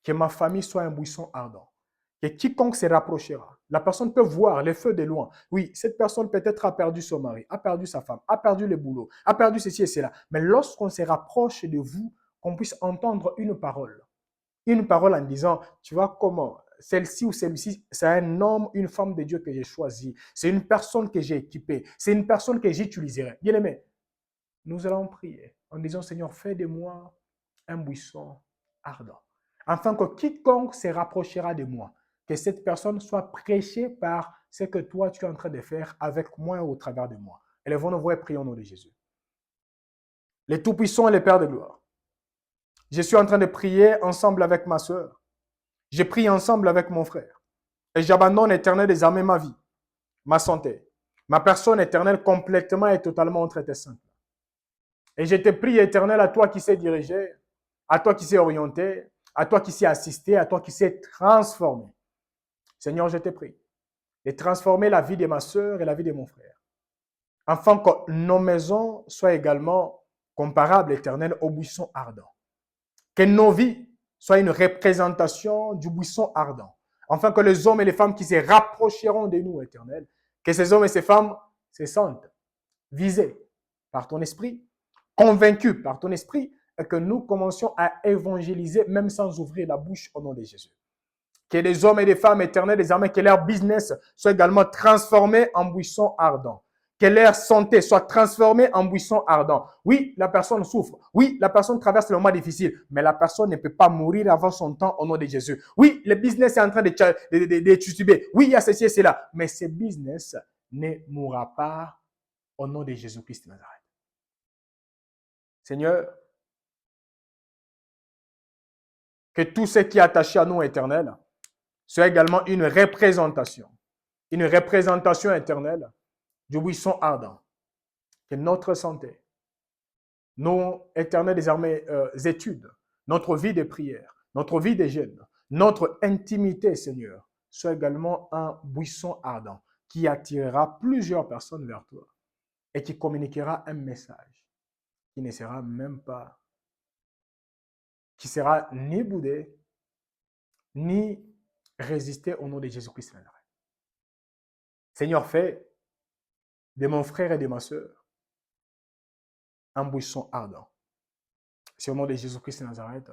Que ma famille soit un buisson ardent. Que quiconque se rapprochera, la personne peut voir les feux de loin. Oui, cette personne peut-être a perdu son mari, a perdu sa femme, a perdu le boulot, a perdu ceci et cela. Mais lorsqu'on se rapproche de vous, qu'on puisse entendre une parole en disant, tu vois comment celle-ci ou celui-ci, c'est un homme, une femme de Dieu que j'ai choisi. C'est une personne que j'ai équipée. C'est une personne que j'utiliserai. Bien aimé, nous allons prier en disant, Seigneur, fais de moi un buisson ardent. Afin que quiconque se rapprochera de moi, que cette personne soit prêchée par ce que toi tu es en train de faire avec moi et au travers de moi. Élevons nos voix et prions au nom de Jésus. Le Tout-Puissant et le Père de gloire. Je suis en train de prier ensemble avec ma soeur. Je prie ensemble avec mon frère. Et j'abandonne, Éternel, des armées ma vie, ma santé, ma personne, Éternel, complètement et totalement entre tes mains. Et je te prie, Éternel, à toi qui sais diriger, à toi qui sais orienter, à toi qui sais assister, à toi qui sais transformer. Seigneur, je te prie de transformer la vie de ma soeur et la vie de mon frère, afin que nos maisons soient également comparables, Éternel, au buisson ardent. Que nos vies soient une représentation du buisson ardent, afin que les hommes et les femmes qui se rapprocheront de nous, Éternel, que ces hommes et ces femmes se sentent visés par ton esprit, convaincus par ton esprit, et que nous commencions à évangéliser même sans ouvrir la bouche au nom de Jésus. Que les hommes et les femmes éternels, désormais, que leur business soit également transformé en buisson ardent. Que leur santé soit transformée en buisson ardent. Oui, la personne souffre. Oui, la personne traverse le moment difficile. Mais la personne ne peut pas mourir avant son temps au nom de Jésus. Oui, le business est en train de tituber. Oui, il y a ceci et cela. Mais ce business ne mourra pas au nom de Jésus-Christ de Nazareth. Seigneur, que tout ce qui est attaché à nous, éternel, soit également une représentation éternelle du buisson ardent. Que notre santé, nos éternelles désormais études, notre vie de prière, notre vie de jeûne, notre intimité, Seigneur, soit également un buisson ardent qui attirera plusieurs personnes vers toi et qui communiquera un message qui ne sera même pas, qui sera ni boudé, ni résisté au nom de Jésus-Christ. Seigneur, fais de mon frère et de ma sœur un buisson ardent. C'est au nom de Jésus-Christ de Nazareth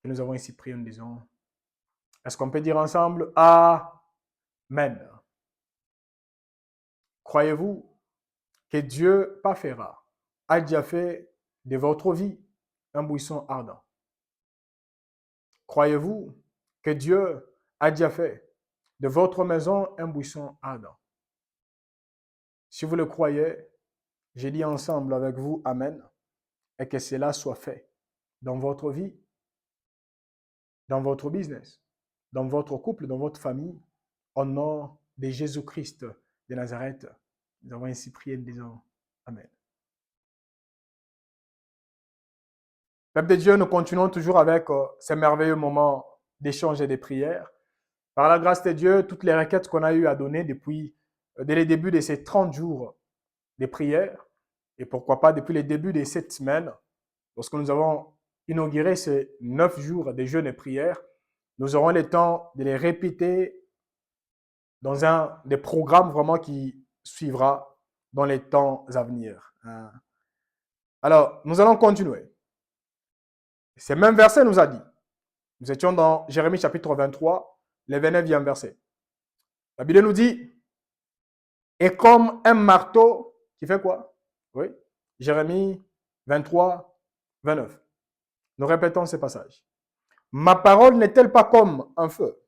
que nous avons ici prié, nous disons, est-ce qu'on peut dire ensemble Amen. Croyez-vous que Dieu parfera, a déjà fait de votre vie un buisson ardent? Croyez-vous que Dieu a déjà fait de votre maison un buisson ardent? Si vous le croyez, j'ai dit ensemble avec vous Amen, et que cela soit fait dans votre vie, dans votre business, dans votre couple, dans votre famille, au nom de Jésus-Christ de Nazareth. Nous avons ainsi prié en disant Amen. Peuple de Dieu, nous continuons toujours avec ces merveilleux moments d'échange et de prière. Par la grâce de Dieu, toutes les requêtes qu'on a eu à donner depuis dès le début de ces 30 jours de prière, et pourquoi pas depuis le début de cette semaine, lorsque nous avons inauguré ces 9 jours de jeûne et prière, nous aurons le temps de les répéter dans un des programmes vraiment qui suivra dans les temps à venir. Alors, nous allons continuer. Ce même verset nous a dit, nous étions dans Jérémie chapitre 23, le 29e verset. La Bible nous dit, et comme un marteau qui fait quoi? Oui, Jérémie 23, 29. Nous répétons ce passage. Ma parole n'est-elle pas comme un feu,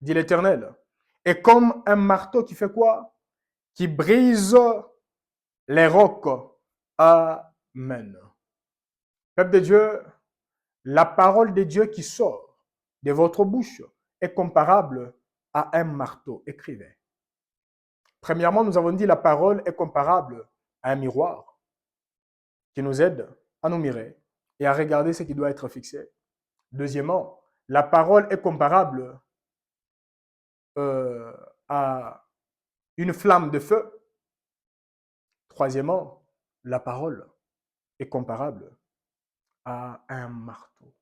dit l'Éternel, et comme un marteau qui fait quoi? Qui brise les rocs. Amen. Peuple de Dieu, la parole de Dieu qui sort de votre bouche est comparable à un marteau. Écrivez. Premièrement, nous avons dit la parole est comparable à un miroir qui nous aide à nous mirer et à regarder ce qui doit être fixé. Deuxièmement, la parole est comparable à une flamme de feu. Troisièmement, la parole est comparable à un marteau.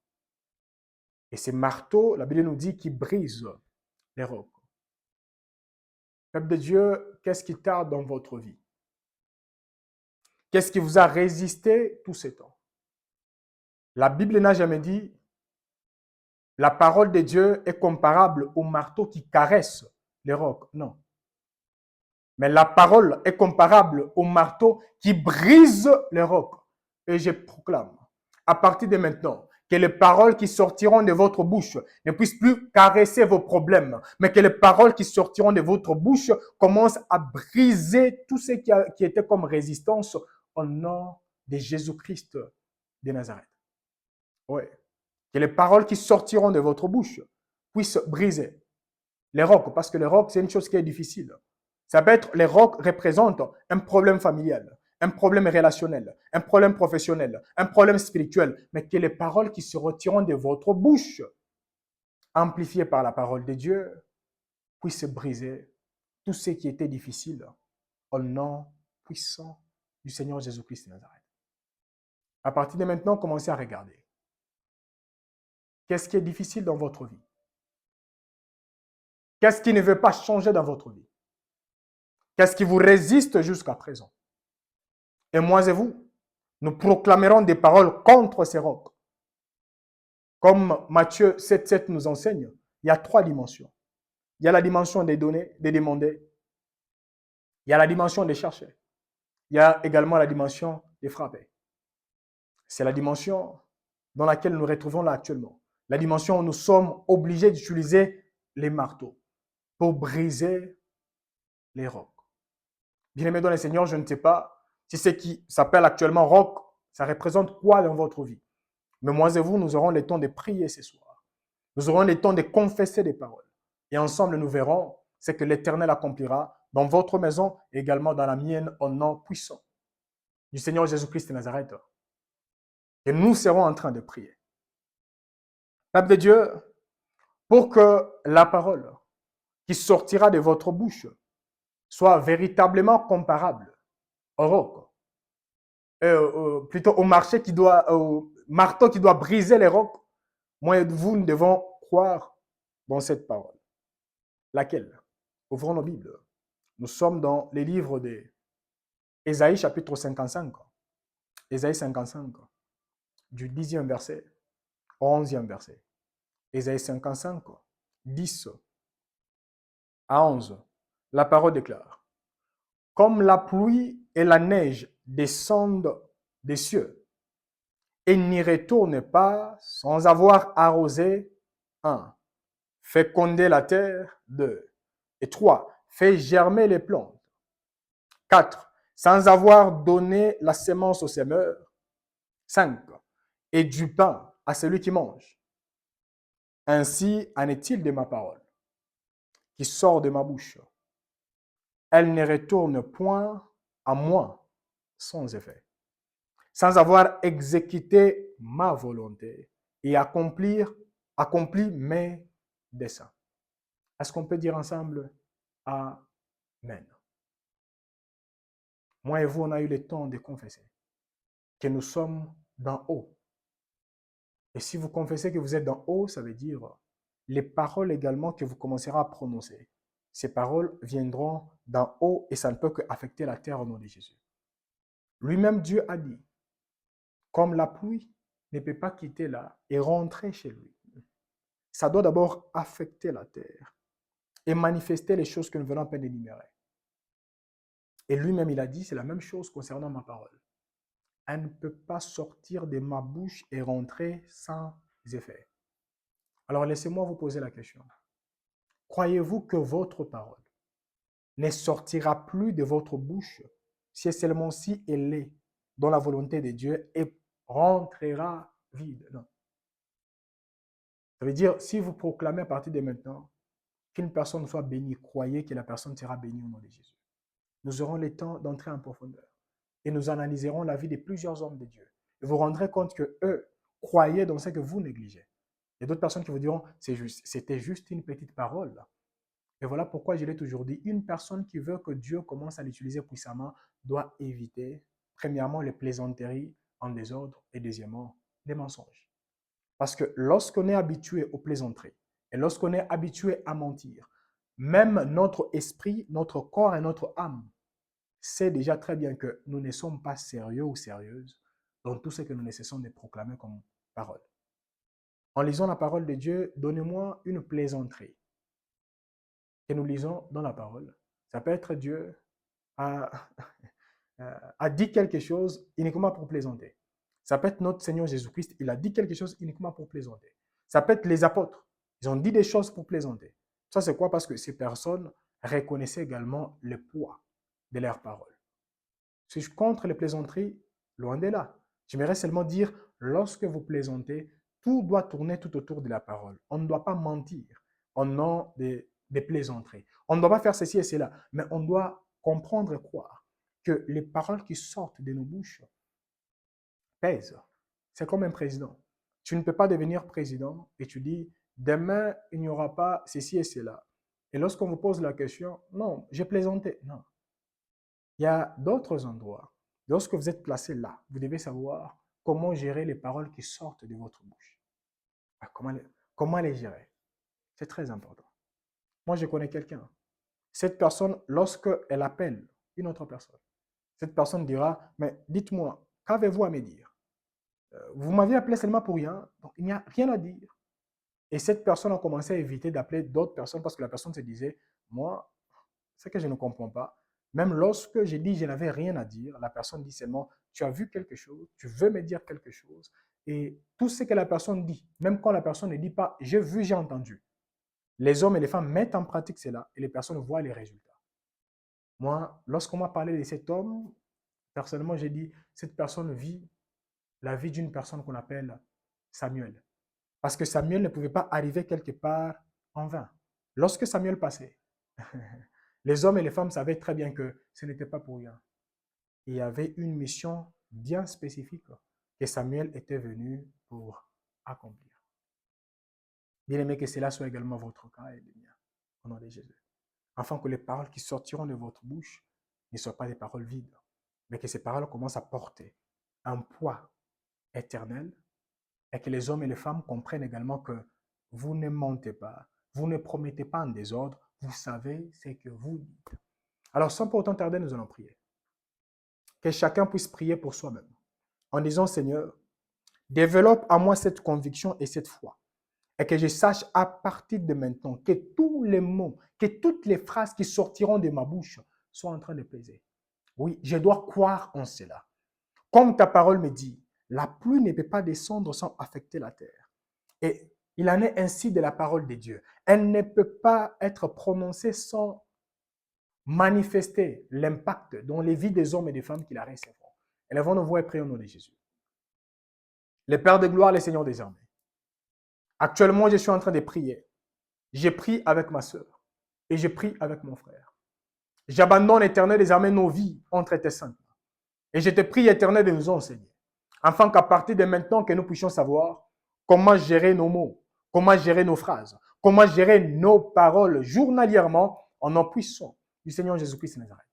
Et ces marteaux, la Bible nous dit qu'ils brisent les rocs. Peuple de Dieu, qu'est-ce qui tarde dans votre vie? Qu'est-ce qui vous a résisté tout ce temps? La Bible n'a jamais dit la parole de Dieu est comparable au marteau qui caresse les rocs. Non. Mais la parole est comparable au marteau qui brise les rocs. Et je proclame, à partir de maintenant, que les paroles qui sortiront de votre bouche ne puissent plus caresser vos problèmes, mais que les paroles qui sortiront de votre bouche commencent à briser tout ce qui était comme résistance au nom de Jésus-Christ de Nazareth. Oui. Que les paroles qui sortiront de votre bouche puissent briser les rocs, parce que les rocs, c'est une chose qui est difficile. Ça peut être, les rocs représentent un problème familial, un problème relationnel, un problème professionnel, un problème spirituel, mais que les paroles qui se retireront de votre bouche, amplifiées par la parole de Dieu, puissent briser tout ce qui était difficile au nom puissant du Seigneur Jésus-Christ de Nazareth. À partir de maintenant, commencez à regarder. Qu'est-ce qui est difficile dans votre vie? Qu'est-ce qui ne veut pas changer dans votre vie? Qu'est-ce qui vous résiste jusqu'à présent? Et moi et vous, nous proclamerons des paroles contre ces rocs. Comme Matthieu 7,7 nous enseigne, il y a 3 dimensions. Il y a la dimension des données, des demander. Il y a la dimension des chercher. Il y a également la dimension des frapper. C'est la dimension dans laquelle nous nous retrouvons là actuellement. La dimension où nous sommes obligés d'utiliser les marteaux pour briser les rocs. Bien-aimés dans le Seigneur, je ne sais pas si ce qui s'appelle actuellement roc, ça représente quoi dans votre vie. Mais moi et vous, nous aurons le temps de prier ce soir. Nous aurons le temps de confesser des paroles. Et ensemble, nous verrons ce que l'Éternel accomplira dans votre maison et également dans la mienne au nom puissant du Seigneur Jésus-Christ de Nazareth. Et nous serons en train de prier. Peuple de Dieu, pour que la parole qui sortira de votre bouche soit véritablement comparable au roc, plutôt au marteau qui doit briser les rocs, moi et vous, nous devons croire dans cette parole. Laquelle? Ouvrons nos Bibles Nous sommes dans les livres d'Ésaïe chapitre 55. Ésaïe 55, du 10e verset au 11e verset. Ésaïe 55, 10 à 11. La parole déclare: Comme la pluie et la neige descendent des cieux et n'y retournent pas sans avoir arrosé, 1. Fécondé la terre, 2. Et 3. Fait germer les plantes, 4. Sans avoir donné la semence au semeur, 5. Et du pain à celui qui mange. Ainsi en est-il de ma parole qui sort de ma bouche. Elle ne retourne point à moi sans effet, sans avoir exécuté ma volonté et accompli mes desseins. Est-ce qu'on peut dire ensemble Amen? Moi et vous, on a eu le temps de confesser que nous sommes d'en haut. Et si vous confessez que vous êtes d'en haut, ça veut dire les paroles également que vous commencerez à prononcer. Ces paroles viendront d'en haut et ça ne peut qu'affecter la terre au nom de Jésus. Lui-même, Dieu a dit, comme la pluie ne peut pas quitter là et rentrer chez lui, ça doit d'abord affecter la terre et manifester les choses que nous venons à peine d'énumérer. Et lui-même, il a dit, c'est la même chose concernant ma parole. Elle ne peut pas sortir de ma bouche et rentrer sans effet. Alors laissez-moi vous poser la question. Croyez-vous que votre parole ne sortira plus de votre bouche si seulement si elle est dans la volonté de Dieu et rentrera vide? Non. Ça veut dire, si vous proclamez à partir de maintenant qu'une personne soit bénie, croyez que la personne sera bénie au nom de Jésus. Nous aurons le temps d'entrer en profondeur et nous analyserons la vie de plusieurs hommes de Dieu. Et vous rendrez compte que eux croyaient dans ce que vous négligez. Il y a d'autres personnes qui vous diront, c'était juste une petite parole. Et voilà pourquoi je l'ai toujours dit, une personne qui veut que Dieu commence à l'utiliser puissamment doit éviter, premièrement, les plaisanteries en désordre et deuxièmement, les mensonges. Parce que lorsqu'on est habitué aux plaisanteries et lorsqu'on est habitué à mentir, même notre esprit, notre corps et notre âme sait déjà très bien que nous ne sommes pas sérieux ou sérieuses dans tout ce que nous nécessitons de proclamer comme parole. En lisant la parole de Dieu, donnez-moi une plaisanterie que nous lisons dans la parole. Ça peut être Dieu a, a dit quelque chose uniquement pour plaisanter. Ça peut être notre Seigneur Jésus-Christ, il a dit quelque chose uniquement pour plaisanter. Ça peut être les apôtres, ils ont dit des choses pour plaisanter. Ça, c'est quoi? Parce que ces personnes reconnaissaient également le poids de leurs paroles. Si je suis contre les plaisanteries, loin de là. J'aimerais seulement dire, lorsque vous plaisantez, tout doit tourner tout autour de la parole. On ne doit pas mentir au nom des plaisanteries. On ne doit pas faire ceci et cela, mais on doit comprendre et croire que les paroles qui sortent de nos bouches pèsent. C'est comme un président. Tu ne peux pas devenir président et tu dis, demain, il n'y aura pas ceci et cela. Et lorsqu'on vous pose la question, non, j'ai plaisanté. Non. Il y a d'autres endroits. Lorsque vous êtes placé là, vous devez savoir comment gérer les paroles qui sortent de votre bouche. Comment les gérer? C'est très important. Moi, je connais quelqu'un. Cette personne, lorsqu'elle appelle une autre personne, cette personne dira, mais dites-moi, qu'avez-vous à me dire? Vous m'aviez appelé seulement pour rien, donc il n'y a rien à dire. Et cette personne a commencé à éviter d'appeler d'autres personnes parce que la personne se disait, moi, c'est que je ne comprends pas. Même lorsque j'ai dit je n'avais rien à dire, la personne dit seulement, tu as vu quelque chose, tu veux me dire quelque chose. Et tout ce que la personne dit, même quand la personne ne dit pas, j'ai vu, j'ai entendu. Les hommes et les femmes mettent en pratique cela et les personnes voient les résultats. Moi, lorsqu'on m'a parlé de cet homme, personnellement, j'ai dit, cette personne vit la vie d'une personne qu'on appelle Samuel. Parce que Samuel ne pouvait pas arriver quelque part en vain. Lorsque Samuel passait, les hommes et les femmes savaient très bien que ce n'était pas pour rien. Il y avait une mission bien spécifique que Samuel était venu pour accomplir. Bien aimé, que cela soit également votre cas et le mien, au nom de Jésus. Afin que les paroles qui sortiront de votre bouche ne soient pas des paroles vides, mais que ces paroles commencent à porter un poids éternel et que les hommes et les femmes comprennent également que vous ne mentez pas, vous ne promettez pas en désordre, vous savez ce que vous dites. Alors, sans pour autant tarder, nous allons prier. Que chacun puisse prier pour soi-même, en disant, Seigneur, développe en moi cette conviction et cette foi. Et que je sache à partir de maintenant que tous les mots, que toutes les phrases qui sortiront de ma bouche soient en train de peser. Oui, je dois croire en cela. Comme ta parole me dit, la pluie ne peut pas descendre sans affecter la terre. Et il en est ainsi de la parole de Dieu. Elle ne peut pas être prononcée sans manifester l'impact dans les vies des hommes et des femmes qui la recevront. Élevons nos voix et prions au nom de Jésus. Le Père de gloire, le Seigneur des armées. Actuellement, je suis en train de prier. Je prie avec ma soeur et je prie avec mon frère. J'abandonne, Éternel des armées, nos vies entre tes saintes. Et je te prie, Éternel, de nous enseigner, afin qu'à partir de maintenant, que nous puissions savoir comment gérer nos mots, comment gérer nos phrases, comment gérer nos paroles journalièrement en en puissant du Seigneur Jésus-Christ de Nazareth.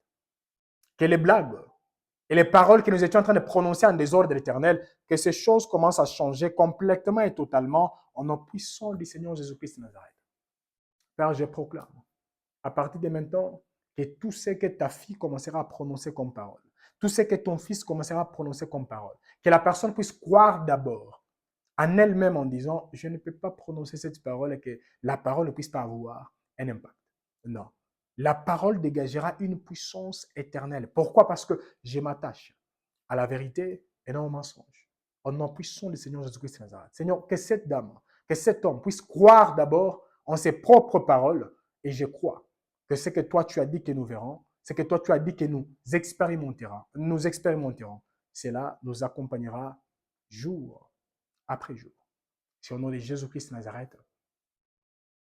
Que les blagues et les paroles que nous étions en train de prononcer en désordre de l'Éternel, que ces choses commencent à changer complètement et totalement en en puissant du Seigneur Jésus-Christ de Nazareth. Père, je proclame, à partir de maintenant, que tout ce que ta fille commencera à prononcer comme parole, tout ce que ton fils commencera à prononcer comme parole, que la personne puisse croire d'abord en elle-même en disant, je ne peux pas prononcer cette parole et que la parole ne puisse pas avoir un impact. Non. La parole dégagera une puissance éternelle. Pourquoi? Parce que je m'attache à la vérité et non au mensonge. Au nom puissant du Seigneur Jésus-Christ de Nazareth. Seigneur, que cette dame, que cet homme puisse croire d'abord en ses propres paroles et je crois que ce que toi tu as dit que nous verrons, ce que toi tu as dit que nous expérimenterons, cela nous accompagnera jour après jour. C'est au nom de Jésus-Christ de Nazareth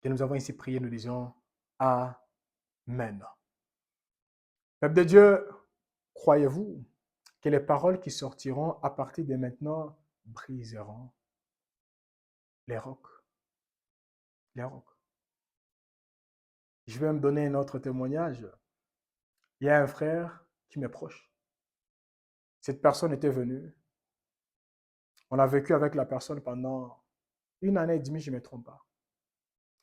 que nous avons ici prié, nous disons Amen. Peuple de Dieu, croyez-vous que les paroles qui sortiront à partir de maintenant briseront les rocs? Les rocs. Je vais me donner un autre témoignage. Il y a un frère qui m'est proche. Cette personne était venue. On a vécu avec la personne pendant 1 année et demie, je ne me trompe pas.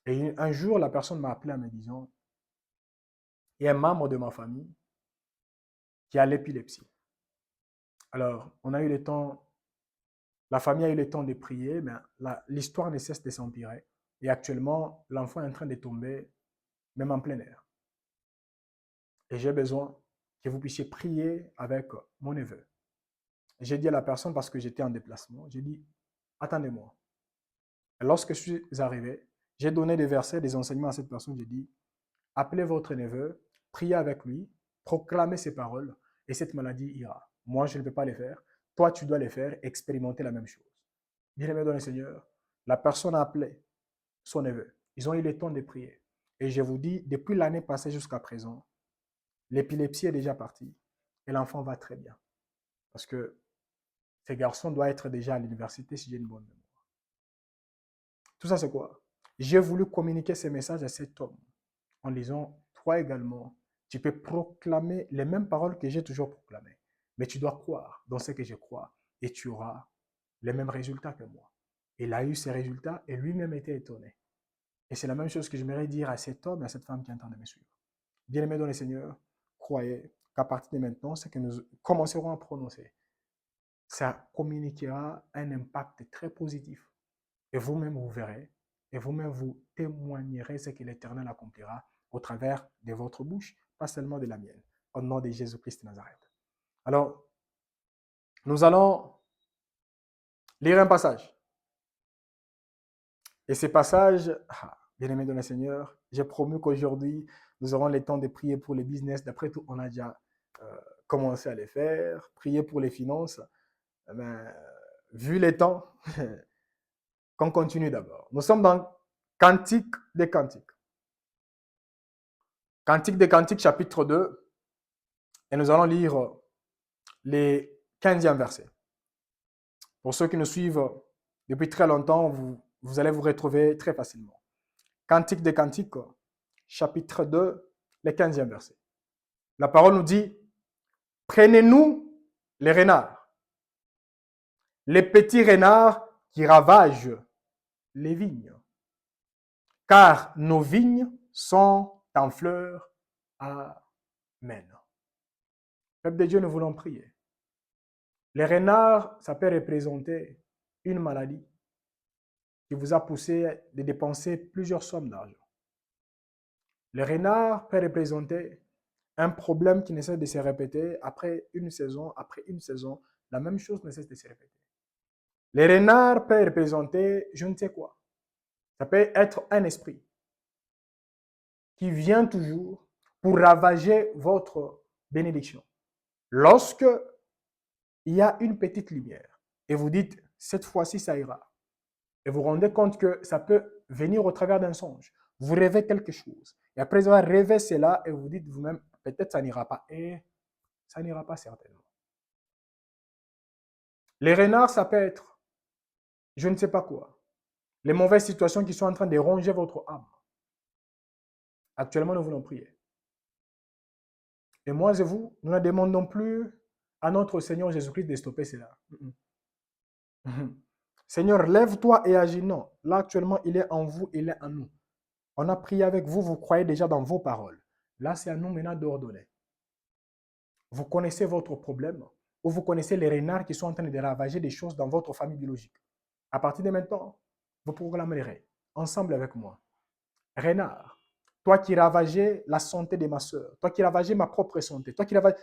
Et un jour, la personne m'a appelé en me disant, il y a un membre de ma famille qui a l'épilepsie. Alors, on a eu le temps, la famille a eu le temps de prier, mais l'histoire ne cesse de s'empirer. Et actuellement, l'enfant est en train de tomber, même en plein air. Et j'ai besoin que vous puissiez prier avec mon neveu. J'ai dit à la personne, parce que j'étais en déplacement, j'ai dit, attendez-moi. Et lorsque je suis arrivé, j'ai donné des versets, des enseignements à cette personne. J'ai dit, appelez votre neveu, priez avec lui, proclamez ses paroles, et cette maladie ira. Moi, je ne peux pas les faire. Toi, tu dois les faire, expérimenter la même chose. Bien-aimé dans le Seigneur, la personne a appelé son neveu. Ils ont eu le temps de prier. Et je vous dis, depuis l'année passée jusqu'à présent, l'épilepsie est déjà partie et l'enfant va très bien. Parce que ce garçon doit être déjà à l'université si j'ai une bonne mémoire. Tout ça, c'est quoi? J'ai voulu communiquer ces messages à cet homme en disant, toi également, tu peux proclamer les mêmes paroles que j'ai toujours proclamées. Mais tu dois croire dans ce que je crois et tu auras les mêmes résultats que moi. Il a eu ces résultats et lui-même était étonné. Et c'est la même chose que j'aimerais dire à cet homme et à cette femme qui est en train de me suivre. Bien-aimés dans le Seigneur, croyez qu'à partir de maintenant, ce que nous commencerons à prononcer, ça communiquera un impact très positif. Et vous-même, vous verrez, et vous-même, vous témoignerez ce que l'Éternel accomplira au travers de votre bouche, pas seulement de la mienne, au nom de Jésus-Christ de Nazareth. Alors, nous allons lire un passage. Et ce passage, bien-aimé dans le Seigneur, j'ai promis qu'aujourd'hui, nous aurons le temps de prier pour les business. D'après tout, on a déjà commencé à les faire. Prier pour les finances. Ben, vu les temps, qu'on continue d'abord. Nous sommes dans Cantique des Cantiques. Cantique des Cantiques, chapitre 2. Et nous allons lire les 15e versets. Pour ceux qui nous suivent depuis très longtemps, vous allez vous retrouver très facilement. Cantique des Cantiques, chapitre 2, les 15e verset. La parole nous dit, prenez-nous les renards, les petits renards qui ravagent les vignes, car nos vignes sont en fleurs. Amen. Amen. Peuple de Dieu, nous voulons prier. Les renards, ça peut représenter une maladie qui vous a poussé de dépenser plusieurs sommes d'argent. Le renard peut représenter un problème qui ne cesse de se répéter après une saison, la même chose ne cesse de se répéter. Les renards peuvent représenter je ne sais quoi. Ça peut être un esprit qui vient toujours pour ravager votre bénédiction. Lorsque il y a une petite lumière et vous dites cette fois-ci ça ira, et vous vous rendez compte que ça peut venir au travers d'un songe. Vous rêvez quelque chose. Et après avoir rêvé cela, et vous dites vous-même, peut-être ça n'ira pas. Et ça n'ira pas certainement. Les renards, ça peut être, je ne sais pas quoi. Les mauvaises situations qui sont en train de ronger votre âme. Actuellement, nous voulons prier. Et moi et vous, nous ne demandons plus à notre Seigneur Jésus-Christ de stopper cela. Seigneur, lève-toi et agis. Non, là actuellement, il est en vous, il est en nous. On a prié avec vous, vous croyez déjà dans vos paroles. Là, c'est à nous maintenant d'ordonner. Vous connaissez votre problème ou vous connaissez les renards qui sont en train de ravager des choses dans votre famille biologique. À partir de maintenant, vous proclamerez ensemble avec moi. Renard, toi qui ravageais la santé de ma soeur, toi qui ravageais ma propre santé, toi qui ravageais...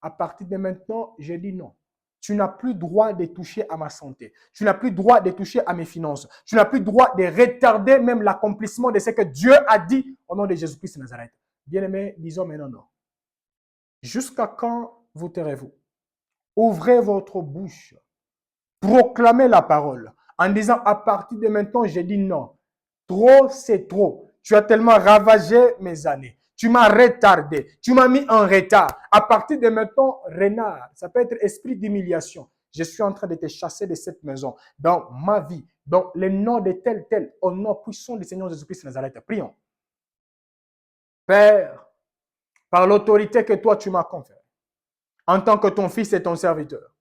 À partir de maintenant, je dis non. Tu n'as plus droit de toucher à ma santé. Tu n'as plus droit de toucher à mes finances. Tu n'as plus droit de retarder même l'accomplissement de ce que Dieu a dit au nom de Jésus-Christ de Nazareth. Bien-aimés, disons maintenant non. Jusqu'à quand vous tairez-vous? Ouvrez votre bouche. Proclamez la parole en disant à partir de maintenant, je dis non. Trop, c'est trop. Tu as tellement ravagé mes années. Tu m'as retardé. Tu m'as mis en retard. À partir de maintenant, renard, ça peut être esprit d'humiliation. Je suis en train de te chasser de cette maison, dans ma vie, dans le nom de tel, au nom puissant du Seigneur Jésus-Christ de Nazareth. Prions. Père, par l'autorité que toi tu m'as conférée, en tant que ton fils et ton serviteur,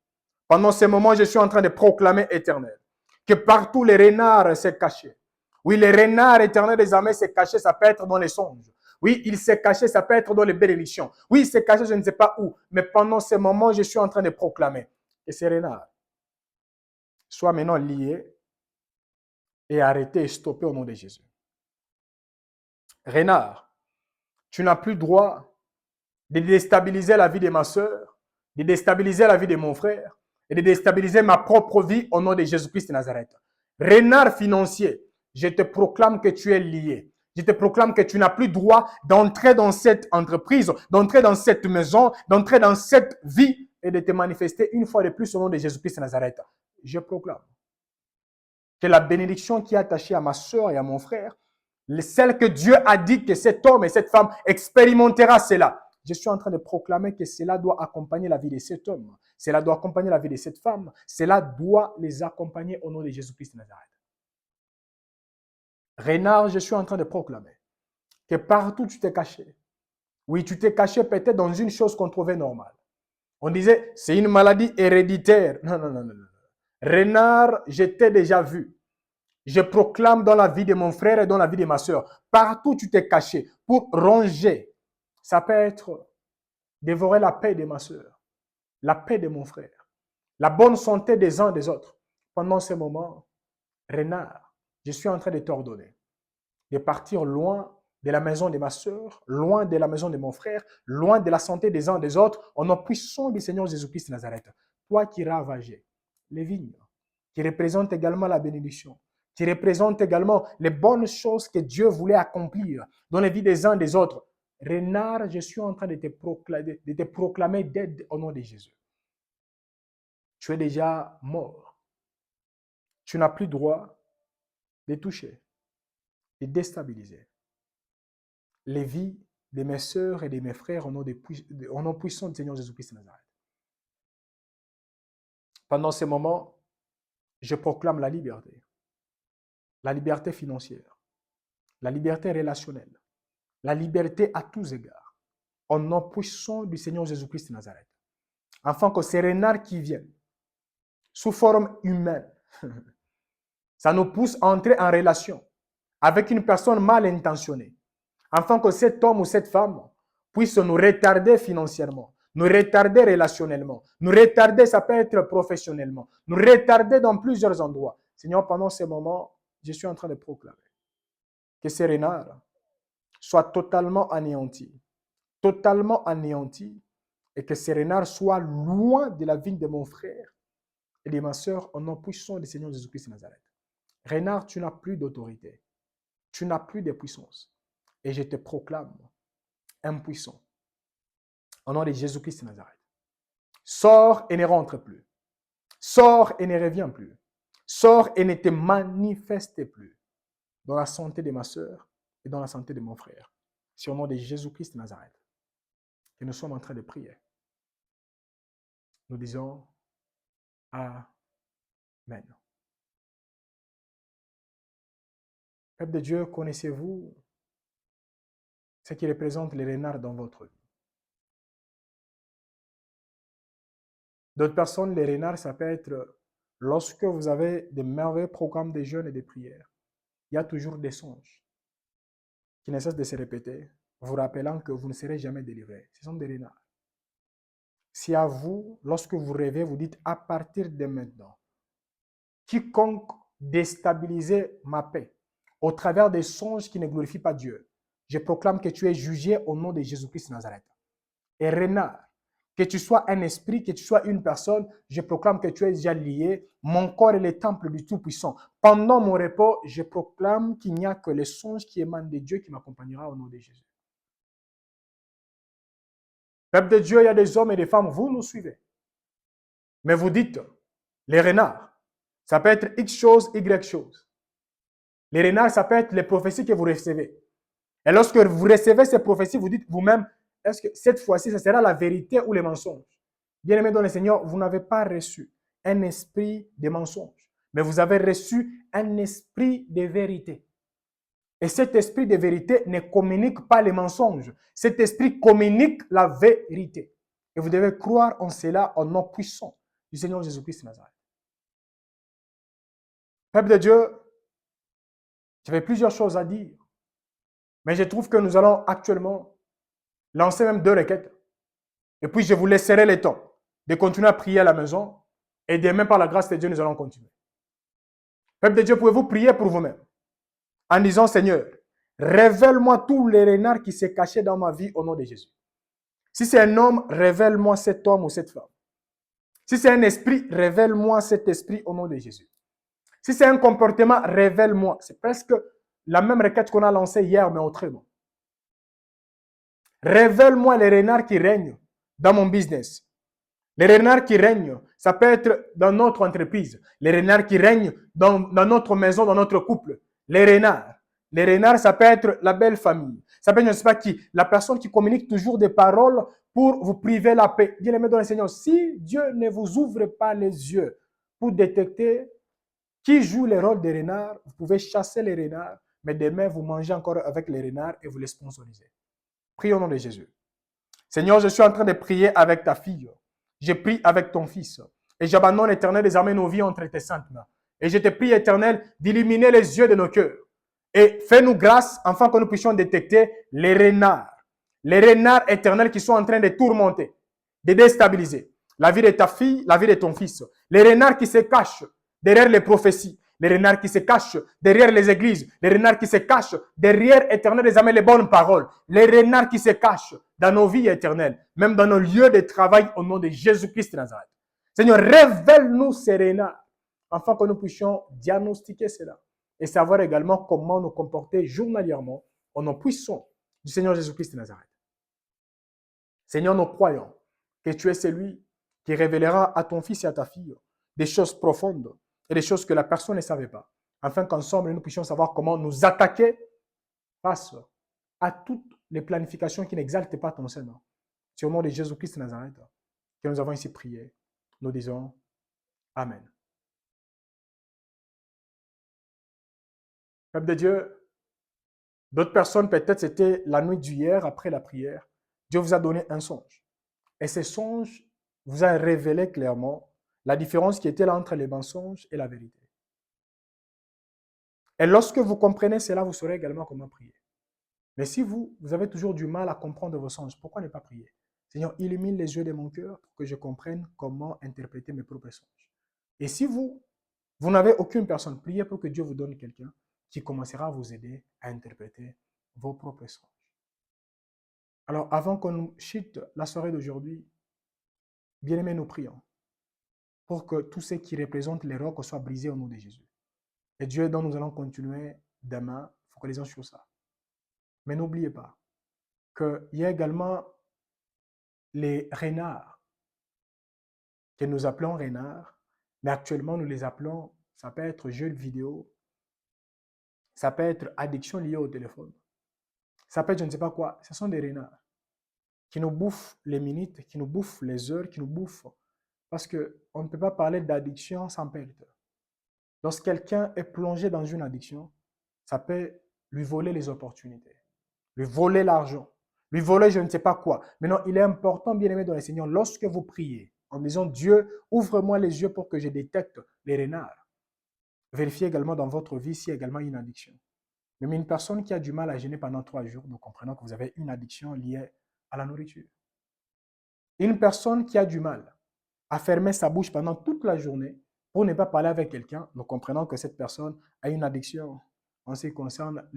pendant ce moment, je suis en train de proclamer éternel, que partout les renards s'est caché. Oui, les renards éternels des armées s'est caché, ça peut être dans les songes. Oui, il s'est caché, ça peut être dans les bénédictions. Oui, il s'est caché, je ne sais pas où. Mais pendant ce moment, je suis en train de proclamer que ces renards soient maintenant liés et arrêtés et stoppés au nom de Jésus. Renard, tu n'as plus droit de déstabiliser la vie de ma soeur, de déstabiliser la vie de mon frère et de déstabiliser ma propre vie au nom de Jésus-Christ de Nazareth. Renard financier, je te proclame que tu es lié. Je te proclame que tu n'as plus droit d'entrer dans cette entreprise, d'entrer dans cette maison, d'entrer dans cette vie et de te manifester une fois de plus au nom de Jésus-Christ de Nazareth. Je proclame que la bénédiction qui est attachée à ma soeur et à mon frère, celle que Dieu a dit que cet homme et cette femme expérimentera cela. Je suis en train de proclamer que cela doit accompagner la vie de cet homme. Cela doit accompagner la vie de cette femme. Cela doit les accompagner au nom de Jésus-Christ de Nazareth. Renard, je suis en train de proclamer que partout tu t'es caché. Oui, tu t'es caché peut-être dans une chose qu'on trouvait normale. On disait, c'est une maladie héréditaire. Non. Renard, je t'ai déjà vu. Je proclame dans la vie de mon frère et dans la vie de ma soeur. Partout tu t'es caché pour ronger. Ça peut être dévorer la paix de ma soeur, la paix de mon frère, la bonne santé des uns des autres. Pendant ce moment, renard, je suis en train de t'ordonner de partir loin de la maison de ma soeur, loin de la maison de mon frère, loin de la santé des uns des autres, au nom puissant du Seigneur Jésus-Christ de Nazareth. Toi qui ravageais les vignes, qui représentent également la bénédiction, qui représente également les bonnes choses que Dieu voulait accomplir dans les vies des uns des autres. Renard, je suis en train de te proclamer d'aide au nom de Jésus. Tu es déjà mort. Tu n'as plus droit de toucher, de déstabiliser les vies de mes sœurs et de mes frères au nom puissant du Seigneur Jésus-Christ de Nazareth. Pendant ces moments, je proclame la liberté financière, la liberté relationnelle, la liberté à tous égards, au nom puissant du Seigneur Jésus-Christ de Nazareth. Afin que ces renards qui viennent, sous forme humaine, ça nous pousse à entrer en relation avec une personne mal intentionnée. Afin que cet homme ou cette femme puisse nous retarder financièrement, nous retarder relationnellement, nous retarder, ça peut être professionnellement, nous retarder dans plusieurs endroits. Seigneur, pendant ces moments, je suis en train de proclamer que ces renards soient totalement anéantis, et que ces renards soient loin de la vigne de mon frère et de ma soeur, au nom puissant du Seigneur Jésus-Christ de Nazareth. Renard, tu n'as plus d'autorité, tu n'as plus de puissance, et je te proclame impuissant, au nom de Jésus-Christ de Nazareth. Sors et ne rentre plus. Sors et ne reviens plus. Sors et ne te manifeste plus dans la santé de ma soeur et dans la santé de mon frère. C'est au nom de Jésus-Christ de Nazareth que nous sommes en train de prier. Nous disons Amen. Peuple de Dieu, connaissez-vous ce qui représente les renards dans votre vie? D'autres personnes, les renards, ça peut être lorsque vous avez de merveilleux programmes de jeûne et de prière. Il y a toujours des songes qui ne cessent de se répéter, vous rappelant que vous ne serez jamais délivrés. Ce sont des renards. Si à vous, lorsque vous rêvez, vous dites à partir de maintenant, quiconque déstabilise ma paix au travers des songes qui ne glorifient pas Dieu, je proclame que tu es jugé au nom de Jésus-Christ de Nazareth. Et renard, que tu sois un esprit, que tu sois une personne, je proclame que tu es déjà lié. Mon corps est le temple du Tout-Puissant. Pendant mon repos, je proclame qu'il n'y a que les songes qui émanent de Dieu qui m'accompagnera au nom de Jésus. Peuple de Dieu, il y a des hommes et des femmes, vous nous suivez. Mais vous dites, les renards, ça peut être X chose, Y chose. Les renards, ça peut être les prophéties que vous recevez. Et lorsque vous recevez ces prophéties, vous dites vous-même, est-ce que cette fois-ci, ça sera la vérité ou les mensonges? Bien-aimés dans le Seigneur, vous n'avez pas reçu un esprit de mensonge, mais vous avez reçu un esprit de vérité. Et cet esprit de vérité ne communique pas les mensonges. Cet esprit communique la vérité. Et vous devez croire en cela au nom puissant du Seigneur Jésus-Christ de Nazareth. Peuple de Dieu, j'avais plusieurs choses à dire, mais je trouve que nous allons actuellement lancer même 2 requêtes. Et puis, je vous laisserai le temps de continuer à prier à la maison. Et demain, par la grâce de Dieu, nous allons continuer. Peuple de Dieu, pouvez-vous prier pour vous-même en disant, Seigneur, révèle-moi tous les renards qui se cachaient dans ma vie au nom de Jésus. Si c'est un homme, révèle-moi cet homme ou cette femme. Si c'est un esprit, révèle-moi cet esprit au nom de Jésus. Si c'est un comportement, révèle-moi. C'est presque la même requête qu'on a lancée hier, mais autrement. Révèle-moi les renards qui règnent dans mon business. Les renards qui règnent, ça peut être dans notre entreprise. Les renards qui règnent dans notre maison, dans notre couple. Les renards, ça peut être la belle famille. Ça peut être, je ne sais pas qui, la personne qui communique toujours des paroles pour vous priver la paix. Bien-aimés dans le Seigneur, si Dieu ne vous ouvre pas les yeux pour détecter qui joue le rôle des renards, vous pouvez chasser les renards, mais demain, vous mangez encore avec les renards et vous les sponsorisez. Prions au nom de Jésus. Seigneur, je suis en train de prier avec ta fille. Je prie avec ton fils. Et j'abandonne, Éternel, désormais nos vies entre tes saintes mains. Et je te prie, Éternel, d'illuminer les yeux de nos cœurs. Et fais-nous grâce, afin que nous puissions détecter les renards. Les renards éternels qui sont en train de tourmenter, de déstabiliser la vie de ta fille, la vie de ton fils. Les renards qui se cachent derrière les prophéties. Les renards qui se cachent derrière les églises. Les renards qui se cachent derrière, Éternel, désormais les bonnes paroles. Les renards qui se cachent dans nos vies éternelles, même dans nos lieux de travail au nom de Jésus-Christ de Nazareth. Seigneur, révèle-nous ces renards, afin que nous puissions diagnostiquer cela et savoir également comment nous comporter journalièrement au nom puissant du Seigneur Jésus-Christ de Nazareth. Seigneur, nous croyons que tu es celui qui révélera à ton fils et à ta fille des choses profondes et des choses que la personne ne savait pas, afin qu'ensemble nous puissions savoir comment nous attaquer face à toutes les planifications qui n'exaltent pas ton Seigneur. C'est au nom de Jésus-Christ de Nazareth que nous avons ici prié. Nous disons Amen. Peuple de Dieu, d'autres personnes, peut-être c'était la nuit d'hier, après la prière, Dieu vous a donné un songe. Et ce songe vous a révélé clairement la différence qui était là entre les mensonges et la vérité. Et lorsque vous comprenez cela, vous saurez également comment prier. Mais si vous avez toujours du mal à comprendre vos songes, pourquoi ne pas prier? Seigneur, illumine les yeux de mon cœur pour que je comprenne comment interpréter mes propres songes. Et si vous n'avez aucune personne, priez pour que Dieu vous donne quelqu'un qui commencera à vous aider à interpréter vos propres songes. Alors, avant qu'on chute la soirée d'aujourd'hui, bien-aimés, nous prions pour que tout ce qui représente les rocs soit brisé au nom de Jésus. Et Dieu dont nous allons continuer demain, focalisons sur ça. Mais n'oubliez pas qu'il y a également les renards, que nous appelons renards, mais actuellement nous les appelons, ça peut être jeux vidéo, ça peut être addiction liée au téléphone, ça peut être je ne sais pas quoi. Ce sont des renards qui nous bouffent les minutes, qui nous bouffent les heures, qui nous bouffent. Parce qu'on ne peut pas parler d'addiction sans perte. Lorsque quelqu'un est plongé dans une addiction, ça peut lui voler les opportunités, lui voler l'argent, lui voler je ne sais pas quoi. Maintenant, il est important, bien aimé dans le Seigneur, lorsque vous priez en disant Dieu, ouvre-moi les yeux pour que je détecte les renards. Vérifiez également dans votre vie s'il y a également une addiction. Même une personne qui a du mal à jeûner pendant 3 jours, nous comprenons que vous avez une addiction liée à la nourriture. Une personne qui a du mal à fermer sa bouche pendant toute la journée pour ne pas parler avec quelqu'un, nous comprenons que cette personne a une addiction en ce qui concerne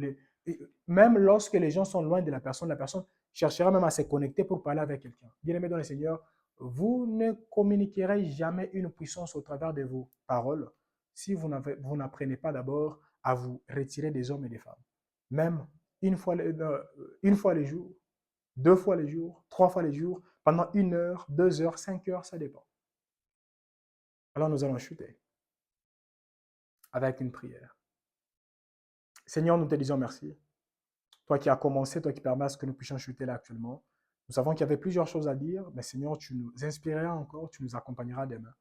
même lorsque les gens sont loin de la personne cherchera même à se connecter pour parler avec quelqu'un. Bien-aimé dans le Seigneur, vous ne communiquerez jamais une puissance au travers de vos paroles si vous n'apprenez pas d'abord à vous retirer des hommes et des femmes. Même une fois les jours, 2 fois les jours, 3 fois les jours, pendant 1 heure, 2 heures, 5 heures, ça dépend. Alors nous allons chuter avec une prière. Seigneur, nous te disons merci. Toi qui as commencé, toi qui permets à ce que nous puissions chuter là actuellement. Nous savons qu'il y avait plusieurs choses à dire, mais Seigneur, tu nous inspireras encore, tu nous accompagneras demain.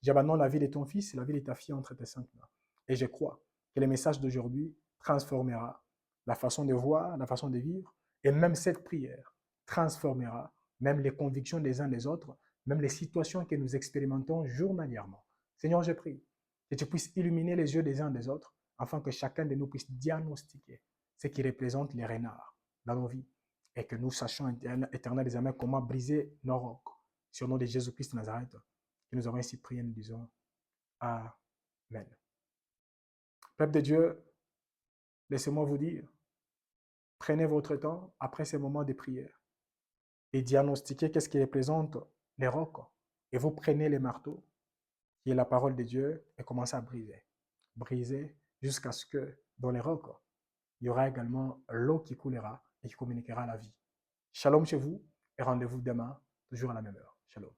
J'abandonne la vie de ton fils et la vie de ta fille entre tes saintes mains. Et je crois que le message d'aujourd'hui transformera la façon de voir, la façon de vivre, et même cette prière transformera même les convictions des uns des autres, même les situations que nous expérimentons journalièrement. Seigneur, je prie que tu puisses illuminer les yeux des uns des autres, afin que chacun de nous puisse diagnostiquer ce qui représente les renards dans nos vies, et que nous sachions, éternel des amis, comment briser nos rocs. Sur le nom de Jésus-Christ de Nazareth, que nous avons ainsi prié, nous disons Amen. Peuple de Dieu, laissez-moi vous dire, prenez votre temps après ces moments de prière et diagnostiquez qu'est-ce qui représente les rocs. Et vous prenez les marteaux, qui est la parole de Dieu, et commencez à briser. Briser jusqu'à ce que dans les rocs, il y aura également l'eau qui coulera et qui communiquera la vie. Shalom chez vous et rendez-vous demain, toujours à la même heure. Shalom.